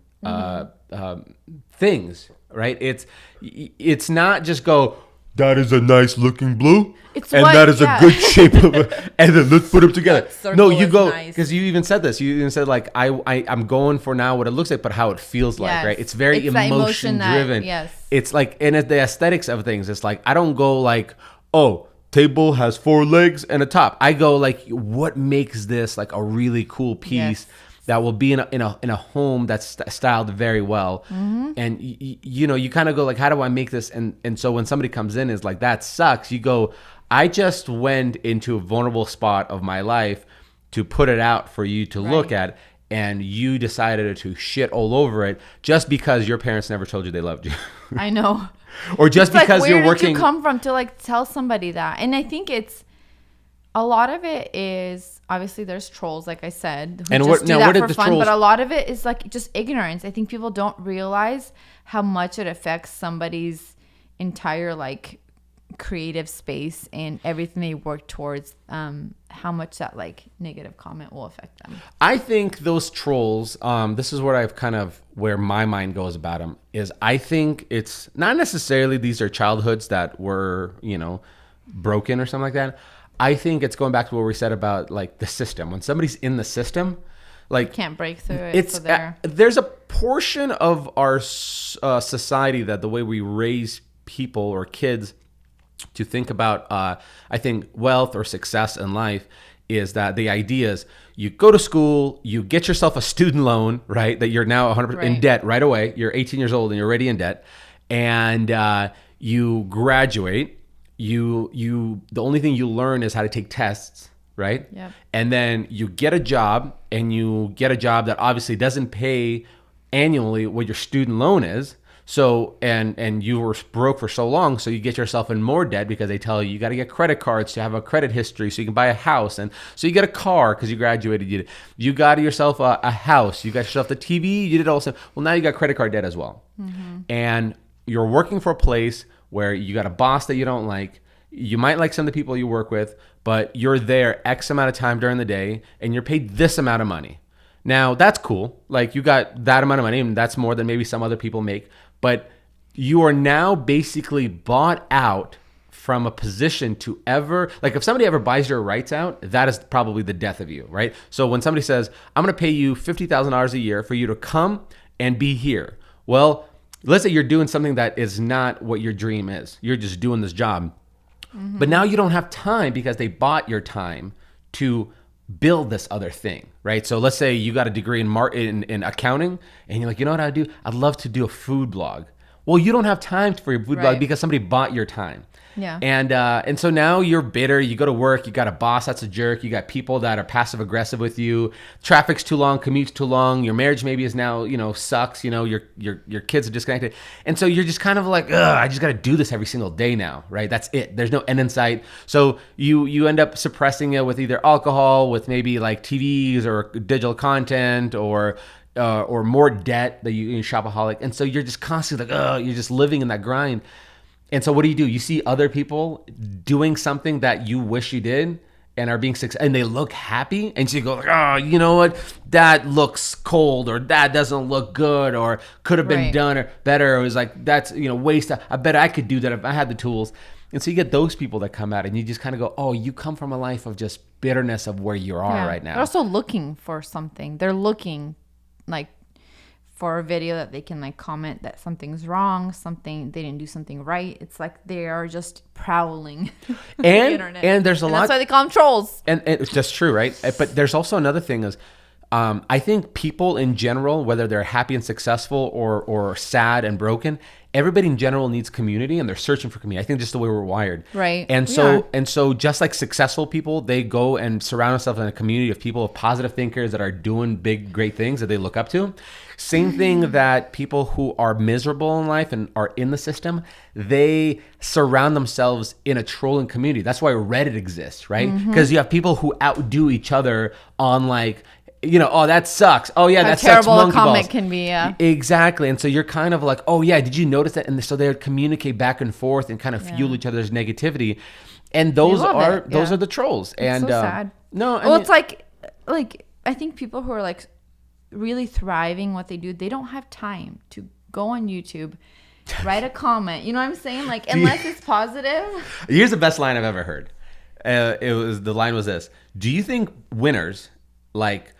things, right? It's not just go, that is a nice looking blue, that is a good shape of it, and then let's put them together. No, you go, because you even said this. You even said like, I'm going for now what it looks like, but how it feels like, right? It's very emotion driven. It's like, and the aesthetics of things. It's like, I don't go like, oh, table has 4 legs and a top. I go like, what makes this like a really cool piece that will be in a home that's styled very well. And you know, you kind of go like, how do I make this? And so when somebody comes in is like, that sucks. You go, I just went into a vulnerable spot of my life to put it out for you to look at, and you decided to shit all over it just because your parents never told you they loved you. I know. Or just it's because like, you're working. Where did you come from to like tell somebody that? And I think it's a lot of it is obviously there's trolls, like I said, who just do that for fun. But a lot of it is like just ignorance. I think people don't realize how much it affects somebody's entire like creative space and everything they work towards. How much that like negative comment will affect them. I think those trolls, this is where I've kind of, where my mind goes about them, is I think it's not necessarily these are childhoods that were, you know, broken or something like that. I think it's going back to what we said about like the system. When somebody's in the system, like you can't break through it. There's a portion of our society that the way we raise people or kids to think about, I think, wealth or success in life is that the idea is you go to school, you get yourself a student loan, right? That you're now 100% in debt right away. You're 18 years old and you're already in debt, and you graduate. The only thing you learn is how to take tests, right? Yep. And then you get a job, and you get a job that obviously doesn't pay annually what your student loan is. So, and you were broke for so long, so you get yourself in more debt because they tell you got to get credit cards to have a credit history so you can buy a house. And so you get a car because you graduated. You got yourself a house. You got yourself the TV. You did all stuff. Well, now you got credit card debt as well. And you're working for a place where you got a boss that you don't like. You might like some of the people you work with, but you're there X amount of time during the day and you're paid this amount of money. Now, that's cool. Like, you got that amount of money, and that's more than maybe some other people make. But you are now basically bought out from a position to ever, like if somebody ever buys your rights out, that is probably the death of you, right? So when somebody says, I'm going to pay you $50,000 a year for you to come and be here. Well, let's say you're doing something that is not what your dream is. You're just doing this job. But now you don't have time because they bought your time to build this other thing, right? So let's say you got a degree in accounting, and you're like, you know what I'd do? I'd love to do a food blog. Well, you don't have time for your food blog because somebody bought your time. Yeah. And so now you're bitter. You go to work. You got a boss that's a jerk. You got people that are passive aggressive with you. Traffic's too long. Commute's too long. Your marriage maybe is now, sucks. Your kids are disconnected. And so you're just kind of like, ugh, I just got to do this every single day now, right? That's it. There's no end in sight. So you end up suppressing it with either alcohol, with maybe like TVs or digital content, or more debt that you're shopaholic. And so you're just constantly like, ugh, you're just living in that grind. And so what do? You see other people doing something that you wish you did and are being successful, and they look happy, and so you go like, oh, you know what? That looks cold, or that doesn't look good, or could have been done or better. Or it was like, that's, waste. I bet I could do that if I had the tools. And so you get those people that come out, and you just kind of go, oh, you come from a life of just bitterness of where you are right now. They're also looking for something. They're looking like for a video that they can like comment that something's wrong, something they didn't do something right. It's like they are just prowling the internet. And there's a lot. That's why they call them trolls. And it's just true, right? But there's also another thing is, I think people in general, whether they're happy and successful or sad and broken, everybody in general needs community, and they're searching for community. I think just the way we're wired. Right. And so just like successful people, they go and surround themselves in a community of people, of positive thinkers that are doing big, great things that they look up to. Same thing that people who are miserable in life and are in the system, they surround themselves in a trolling community. That's why Reddit exists, right? Because you have people who outdo each other on like, oh, that sucks. Oh, yeah, that sucks. Terrible a comment can be, yeah. Exactly. And so you're kind of like, oh, yeah, did you notice that? And so they would communicate back and forth and kind of fuel each other's negativity. And those are the trolls. It's so sad. No, it's like I think people who are like really thriving what they do, they don't have time to go on YouTube, write a comment. You know what I'm saying? Like, unless it's positive. Here's the best line I've ever heard. The line was this: do you think winners like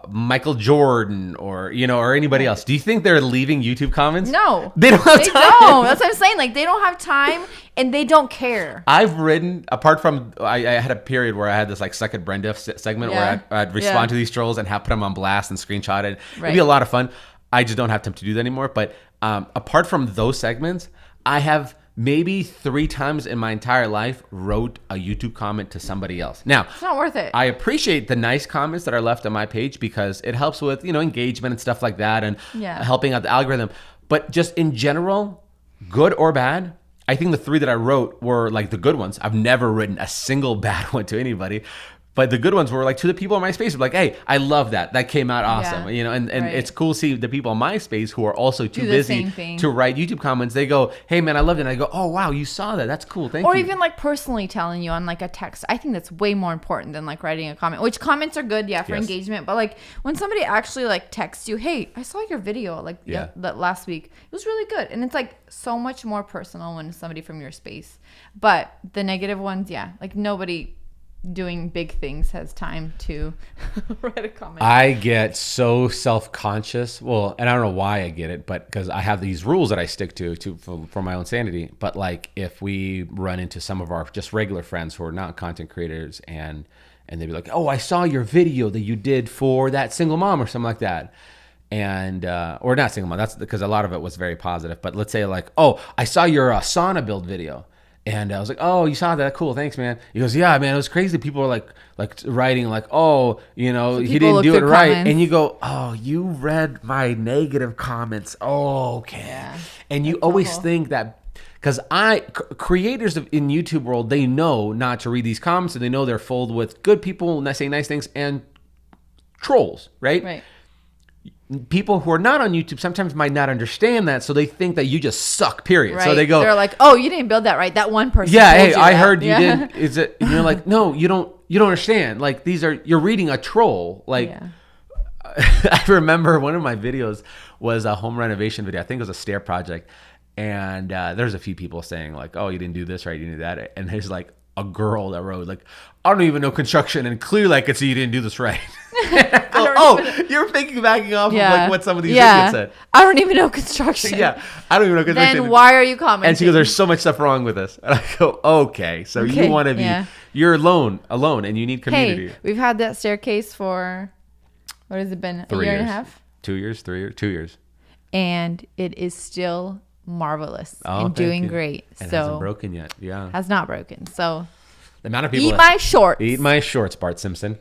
Michael Jordan or or anybody else, do you think they're leaving YouTube comments? No, they don't have time. Don't. That's what I'm saying. Like, they don't have time and they don't care. I've written, apart from I had a period where I had this like Suck It Brenda segment where I'd respond to these trolls and have put them on blast and screenshot it. It'd be a lot of fun. I just don't have time to do that anymore. But apart from those segments, I have maybe 3 times in my entire life wrote a YouTube comment to somebody else. Now, it's not worth it. I appreciate the nice comments that are left on my page because it helps with, engagement and stuff like that and helping out the algorithm. But just in general, good or bad, I think the 3 that I wrote were like the good ones. I've never written a single bad one to anybody. But the good ones were like to the people on my space. Like, hey, I love that. That came out awesome. And it's cool to see the people on my space who are also too busy to write YouTube comments. They go, hey, man, I loved it. And I go, oh, wow, you saw that. That's cool. Thank you. Or even like personally telling you on like a text. I think that's way more important than like writing a comment, which comments are good, for engagement. But like when somebody actually like texts you, hey, I saw your video like that last week. It was really good. And it's like so much more personal when it's somebody from your space. But the negative ones, like nobody doing big things has time to write a comment. I get so self-conscious. Well, and I don't know why I get it, but because I have these rules that I stick to for my own sanity. But like if we run into some of our just regular friends who are not content creators and they'd be like, oh, I saw your video that you did for that single mom or something like that. And or not single mom, that's because a lot of it was very positive. But let's say like, oh, I saw your sauna build video. And I was like, oh, you saw that? Cool, thanks, man. He goes, yeah, man, it was crazy. People were like writing like, oh, so he didn't do it right. Comments. And you go, oh, you read my negative comments. Oh, okay. Yeah, and you always think that, because creators in YouTube world, they know not to read these comments, and they know they're filled with good people saying nice things and trolls, right? Right. People who are not on YouTube sometimes might not understand that, so they think that you just suck, period. Right. So they're like, oh, you didn't build that right. That one person. Yeah, hey, I heard you did. Is it? And you're like, no, you don't understand. Like you're reading a troll. Like, I remember one of my videos was a home renovation video. I think it was a stair project, and there's a few people saying like, oh, you didn't do this right, you didn't do that, and there's like a girl that wrote like, I don't even know construction, and clearly I could see you didn't do this right. You're backing off of like what some of these idiots said. I don't even know construction. I don't even know construction. Then why are you commenting? And she goes, there's so much stuff wrong with this. And I go, okay, so you want to be, you're alone, and you need community. Hey, we've had that staircase for, what has it been, 3 year and a half? 2 years, 3 years, 2 years. And it is still marvelous and doing great. And hasn't broken yet. Yeah. Has not broken. So the amount of people eat my shorts, Bart Simpson.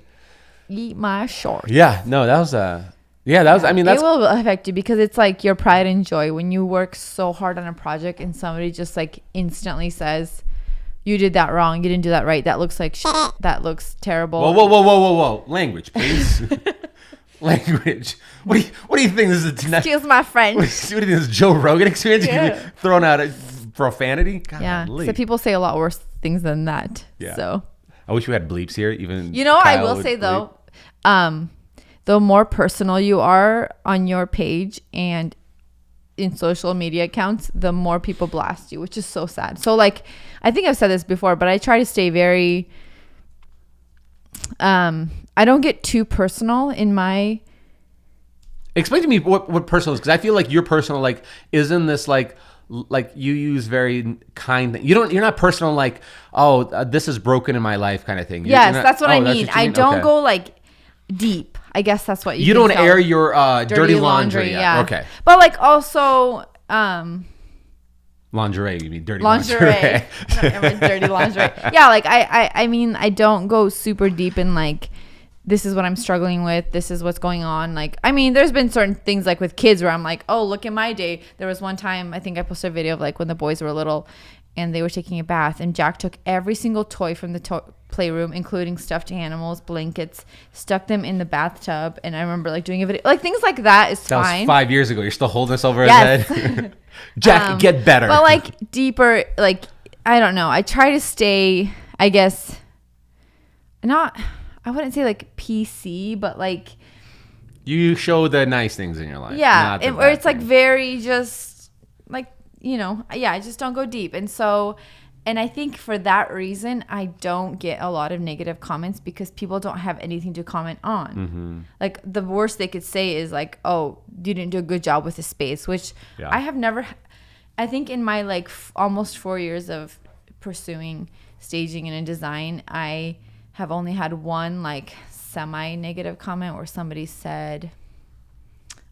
Eat my shorts. Yeah, no, that was I mean, that's, it will affect you because it's like your pride and joy when you work so hard on a project and somebody just like instantly says, you did that wrong, you didn't do that right, that looks like shit, that looks terrible. Whoa, language, please. Language. What do you think this is? Excuse my French. What do you think this is, Joe Rogan experience? You throwing out a profanity? Golly. So people say a lot worse things than that. Yeah. So I wish we had bleeps here. Even I will say though, the more personal you are on your page and in social media accounts, the more people blast you, which is so sad. So like, I think I've said this before, but I try to stay very, I don't get too personal in my. Explain to me what personal is, because I feel like your personal like isn't this like you use very kind. You're not personal like, oh, this is broken in my life kind of thing. Yes, that's what I mean. I don't go like deep. I guess that's what you don't air your dirty laundry. Yeah. Okay. But like also lingerie. You mean dirty lingerie? I don't ever dirty lingerie. Yeah, like I mean I don't go super deep in like, this is what I'm struggling with, this is what's going on. Like, I mean, there's been certain things like with kids where I'm like, oh, look at my day. There was one time, I think I posted a video of like when the boys were little and they were taking a bath and Jack took every single toy from the playroom, including stuffed animals, blankets, stuck them in the bathtub. And I remember like doing a video, like things like that is fine. That was 5 years ago. You're still holding this over his head? Jack, get better. But like deeper, like, I don't know. I try to stay, I guess, I wouldn't say like PC, but like, you show the nice things in your life. Yeah. Or it's like very just like, I just don't go deep. And so, And I think for that reason, I don't get a lot of negative comments because people don't have anything to comment on. Mm-hmm. Like the worst they could say is like, oh, you didn't do a good job with the space, which I have never, I think in my like almost 4 years of pursuing staging and in design, I have only had one like semi-negative comment where somebody said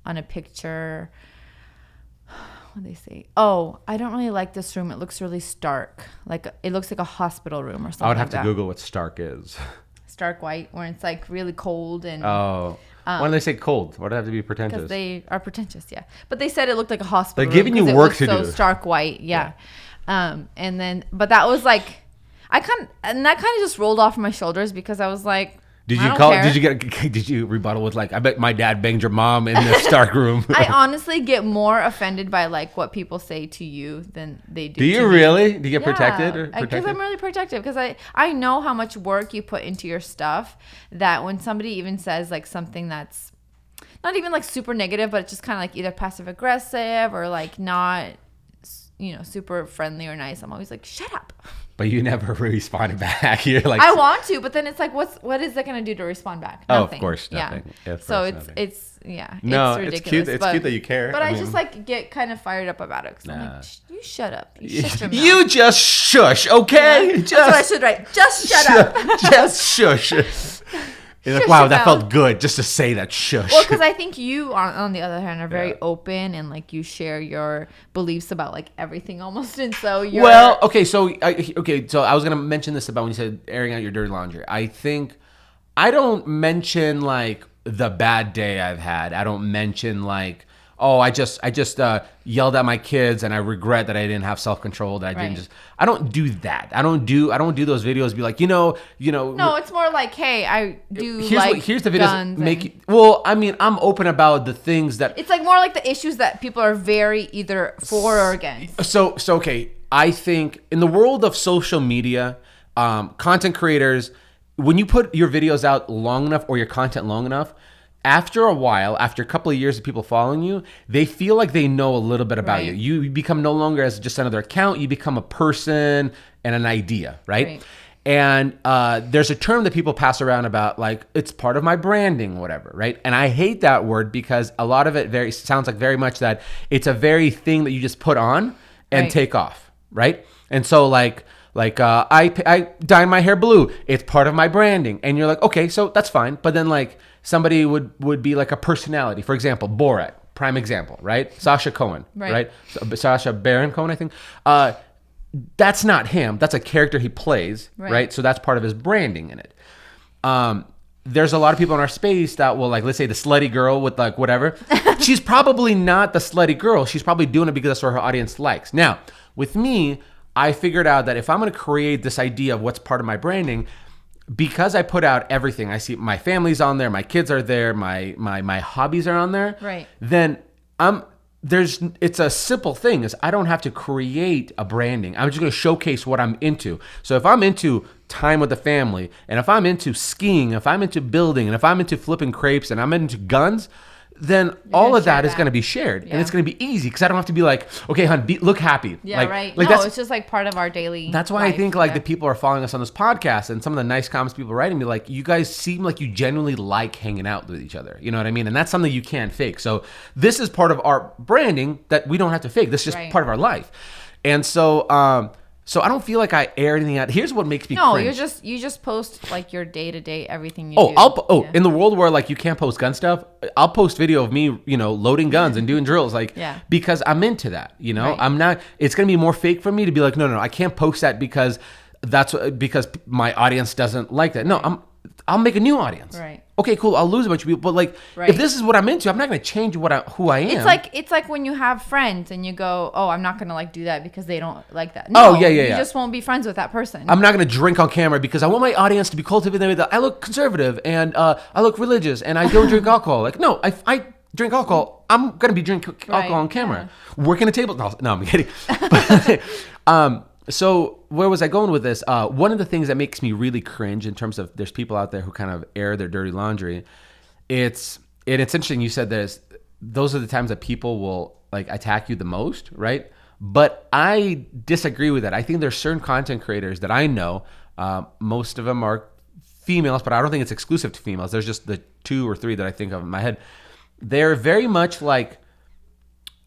on a picture, what did they say? Oh, I don't really like this room. It looks really stark. Like it looks like a hospital room or something. I would have like to Google what stark is. Stark white, where it's like really cold and. Oh. Why do they say cold? Why do they have to be pretentious? Because they are pretentious, yeah. But they said it looked like a hospital. They're giving you work to so do. Stark white, yeah. And then, but that was like, that kind of just rolled off my shoulders because I was like, Did I you don't call? care. Did you rebuttal with like, I bet my dad banged your mom in the Stark room? I honestly get more offended by like what people say to you than they do. Do you to me. really? Do you get protected? Or Because protected? I'm really protective. Because I know how much work you put into your stuff. That when somebody even says like something that's not even like super negative, but it's just kind of like either passive aggressive or like not, super friendly or nice, I'm always like, shut up. But you never responded back. You're like, I want to, but then it's like, what is that going to do to respond back? Oh, Nothing. of course, nothing. Yeah. Of So course, it's nothing. it's yeah. No, it's it's ridiculous. cute. It's cute that you care. But I mean, just like get kind of fired up about it because I'm Nah. like, you shut up. You shut your mouth. You just shush, okay? That's what I should write. Just shut up. Just shush. You're like, Shush wow, your that mouth. felt good just to say that shush. Well, because I think you, on the other hand, are very Yeah. open and like you share your beliefs about like everything almost, and so you're Well, okay, so I was gonna mention this about when you said airing out your dirty laundry. I think I don't mention like the bad day I've had. I don't mention like, oh, I just yelled at my kids and I regret that I didn't have self-control. That I didn't Right. just. I don't do that. I don't do those videos. Be like, No, it's more like, hey, I do here's the videos guns make and- you, well. I mean, I'm open about the things that. It's like more like the issues that people are very either for or against. So okay, I think in the world of social media, content creators, when you put your videos out long enough or your content long enough, after a while, after a couple of years of people following you, they feel like they know a little bit about Right. you. You become no longer as just another account. You become a person and an idea, right? Right. And there's a term that people pass around about like it's part of my branding, whatever, right? And I hate that word because a lot of it sounds like very much that it's a very thing that you just put on and Right. take off, right? And so like I dye my hair blue. It's part of my branding, and you're like, okay, so that's fine. But then like somebody would be like a personality, for example, Borat, prime example, right? Sacha Cohen, right? Sacha Baron Cohen, I think. That's not him. That's a character he plays, right? So that's part of his branding in it. There's a lot of people in our space that will like, let's say the slutty girl with like whatever. She's probably not the slutty girl. She's probably doing it because that's what her audience likes. Now, with me, I figured out that if I'm going to create this idea of what's part of my branding, because I put out everything, I see my family's on there, my kids are there, my hobbies are on there. Right. Then it's a simple thing is I don't have to create a branding. I'm just going to showcase what I'm into. So if I'm into time with the family, and if I'm into skiing, if I'm into building, and if I'm into flipping crepes, and I'm into guns, then all of that is going to be shared, and it's going to be easy because I don't have to be like, okay, hon, look happy. Yeah, like, right. Like No, that's, it's just like part of our daily. that's why life. I think like the people are following us on this podcast, and some of the nice comments people are writing me, like, you guys seem like you genuinely like hanging out with each other. You know what I mean? And that's something you can't fake. So this is part of our branding that we don't have to fake. This is just Right. part of our life. And so, so I don't feel like I air anything out. Here's what makes me cringe. you just post like your day to day everything you Oh, do. Yeah. in the world where like you can't post gun stuff, I'll post video of me, loading guns and doing drills, like, Yeah. because I'm into that, Right. I'm not. It's gonna be more fake for me to be like, no, I can't post that because because my audience doesn't like that. No, I'll make a new audience. Right. Okay, cool. I'll lose a bunch of people, but like, Right. if this is what I'm into, I'm not gonna change who I am. It's like when you have friends and you go, oh, I'm not gonna like do that because they don't like that. Oh, No, yeah. You just won't be friends with that person. I'm not going to drink on camera because I want my audience to be cultivated in the way that I look conservative and I look religious and I don't drink alcohol. Like, no, I drink alcohol. I'm going to be drinking alcohol on camera. Working a table. No, I'm kidding. But, so where was I going with this? One of the things that makes me really cringe in terms of there's people out there who kind of air their dirty laundry. It's interesting. You said those are the times that people will like attack you the most, right? But I disagree with that. I think there's certain content creators that I know. Most of them are females, but I don't think it's exclusive to females. There's just the 2 or 3 that I think of in my head. They're very much like,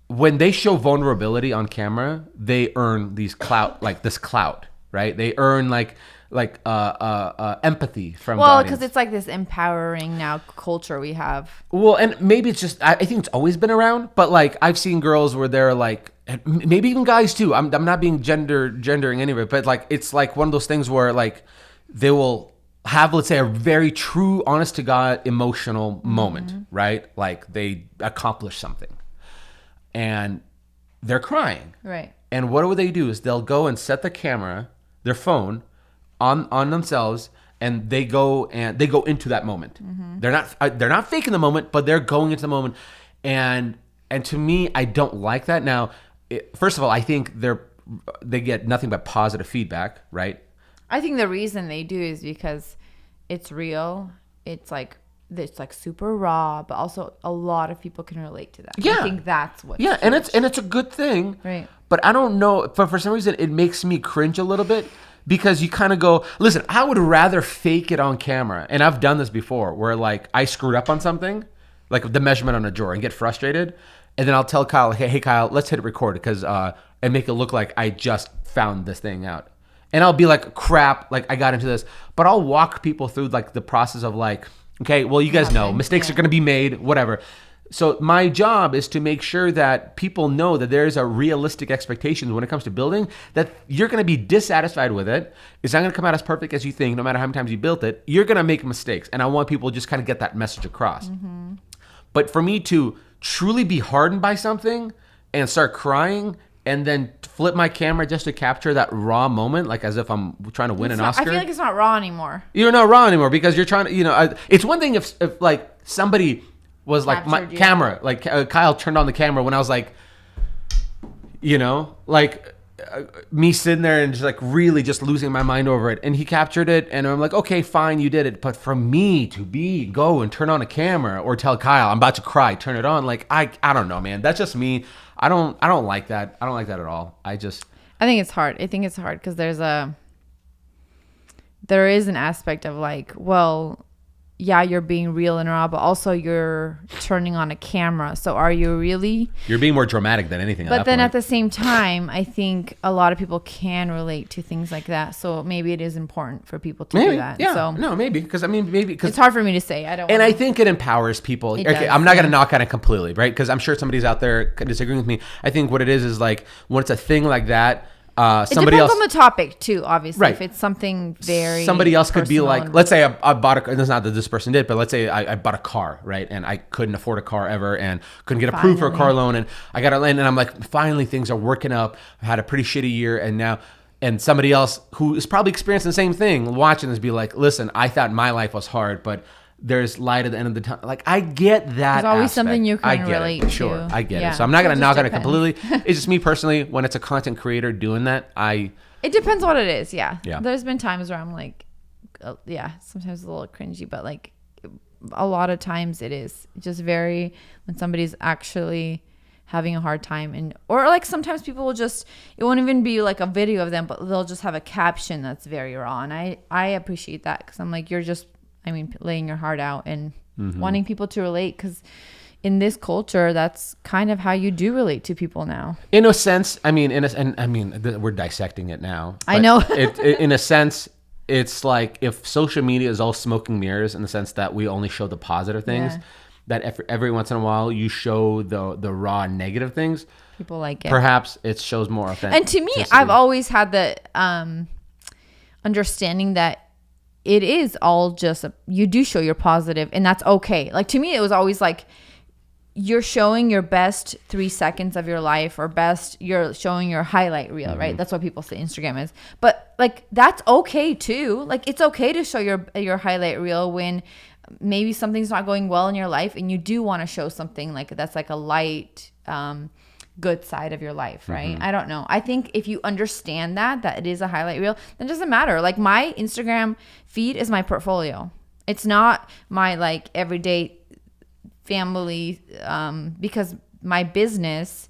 when they show vulnerability on camera, they earn these clout, like this clout, right? They earn like empathy from the Well, audience. because it's like this empowering now culture we have. Well, and maybe it's just, I think it's always been around, but like I've seen girls where they're like, maybe even guys too. I'm not being gendering any of it, but like it's like one of those things where like they will have, let's say, a very true, honest to God emotional moment, right? Like they accomplish something and they're crying. Right. And what they do is they'll go and set the camera, their phone, on themselves, and they go into that moment. They're not faking the moment, but they're going into the moment. And to me, I don't like that. Now, first of all, I think they get nothing but positive feedback, right? I think the reason they do is because it's real. It's like super raw, but also a lot of people can relate to that. Yeah. I think that's what. Yeah, and it's a good thing. Right. But I don't know, for some reason it makes me cringe a little bit, because you kind of go, listen, I would rather fake it on camera. And I've done this before where like I screwed up on something, like the measurement on a drawer, and get frustrated. And then I'll tell Kyle, hey Kyle, let's hit record, because and make it look like I just found this thing out. And I'll be like, crap, like I got into this. But I'll walk people through like the process of like, okay, well, you guys know mistakes are going to be made, whatever. So my job is to make sure that people know that there's a realistic expectation when it comes to building, that you're going to be dissatisfied with it. It's not going to come out as perfect as you think, no matter how many times you built it. You're going to make mistakes. And I want people to just kind of get that message across. But for me to truly be hardened by something and start crying and then flip my camera just to capture that raw moment, like as if I'm trying to win an Oscar. I feel like it's not raw anymore. You're not raw anymore, because you're trying to, it's one thing if like somebody was like my camera, like Kyle turned on the camera when I was like, me sitting there and just like really just losing my mind over it. And he captured it, and I'm like, okay, fine, you did it. But for me to go and turn on a camera or tell Kyle I'm about to cry, turn it on, like I don't know, man. That's just me. I don't like that. I don't like that at all. I think it's hard. I think it's hard because there is an aspect of like, well, yeah, you're being real and raw, but also you're turning on a camera. So are you really? You're being more dramatic than anything. But then at the same time, I think a lot of people can relate to things like that. So maybe it is important for people to do that. Yeah. So no, maybe because it's hard for me to say. I think it empowers people. Okay, I'm not going to knock on it completely, right? Because I'm sure somebody's out there disagreeing with me. I think what it is like when it's a thing like that. Somebody it depends else on the topic too, obviously. Right. If it's something very somebody else could be like, let's say I bought a, and it's not that this person did, but let's say I bought a car, right? And I couldn't afford a car ever and couldn't get approved for a car loan, and I got a land, and I'm like, finally things are working up. I had a pretty shitty year, and somebody else who is probably experiencing the same thing watching this be like, listen, I thought my life was hard, but there's light at the end of the tunnel. Like, I get that. There's always aspect. something you can relate to. Sure, I get it. So I'm not going to knock on it completely. It's just me personally, when it's a content creator doing that, it depends what it is. Yeah. Yeah. There's been times where I'm like, sometimes a little cringy, but like a lot of times it is just very, when somebody's actually having a hard time, or like sometimes people will just, it won't even be like a video of them, but they'll just have a caption that's very raw. And I appreciate that, because I'm like, you're just, laying your heart out and wanting people to relate, because in this culture, that's kind of how you do relate to people now. In a sense, we're dissecting it now. I know. In a sense, it's like if social media is all smoke and mirrors, in the sense that we only show the positive things, that every once in a while you show the raw negative things. People like it. Perhaps it shows more authentic. And to me, I've always had the understanding that it is all just you do show your positive, and that's okay. Like, to me, it was always like you're showing your best 3 seconds of your life, or you're showing your highlight reel, right? That's what people say Instagram is. But like, that's okay too. Like, it's okay to show your highlight reel when maybe something's not going well in your life, and you do want to show something like that's like a light, good side of your life, right? I don't know. I think if you understand that it is a highlight reel, then it doesn't matter. Like, my Instagram feed is my portfolio. It's not my like everyday family, because my business,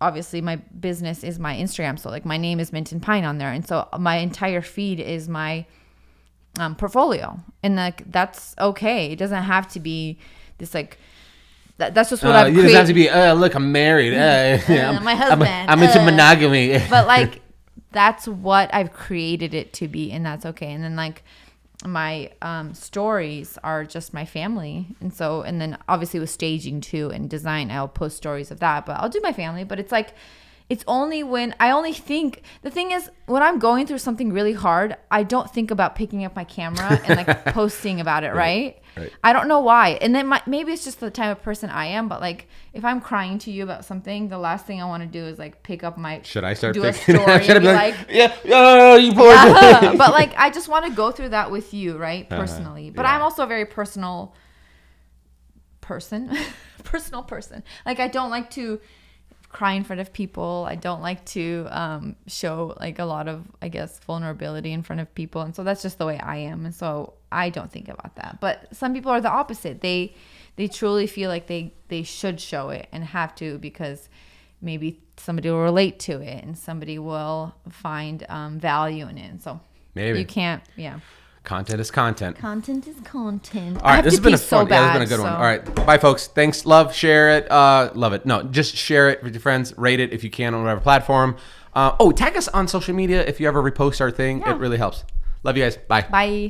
obviously my business is my Instagram. So like my name is Mint and Pine on there. And so my entire feed is my portfolio. And like, that's okay. It doesn't have to be this like, that's just what I've created. You just have to be, look, I'm married. Yeah, my husband. I'm into monogamy. But like, that's what I've created it to be. And that's okay. And then like my stories are just my family. And so, and then obviously with staging too and design, I'll post stories of that. But I'll do my family. But it's like, it's only when I only think, the thing is, when I'm going through something really hard, I don't think about picking up my camera and like posting about it, right? I don't know why. And then maybe it's just the type of person I am, but like if I'm crying to you about something, the last thing I want to do is like pick up my, should I start do a story and be like, yeah, oh, you poor thing. But like, I just want to go through that with you, right? Personally. But I'm also a very personal person. Like I don't like to cry in front of people. I don't like to show like a lot of, I guess, vulnerability in front of people. And so that's just the way I am. And so I don't think about that. But some people are the opposite. They truly feel like they should show it and have to, because maybe somebody will relate to it and somebody will find value in it. And so maybe you can't, Content is content. Content is content. All right, this has been a fun. Yeah, this has been a good one. All right, bye, folks. Thanks. Love, share it. Love it. No, just share it with your friends. Rate it if you can on whatever platform. Tag us on social media if you ever repost our thing. It really helps. Love you guys. Bye. Bye.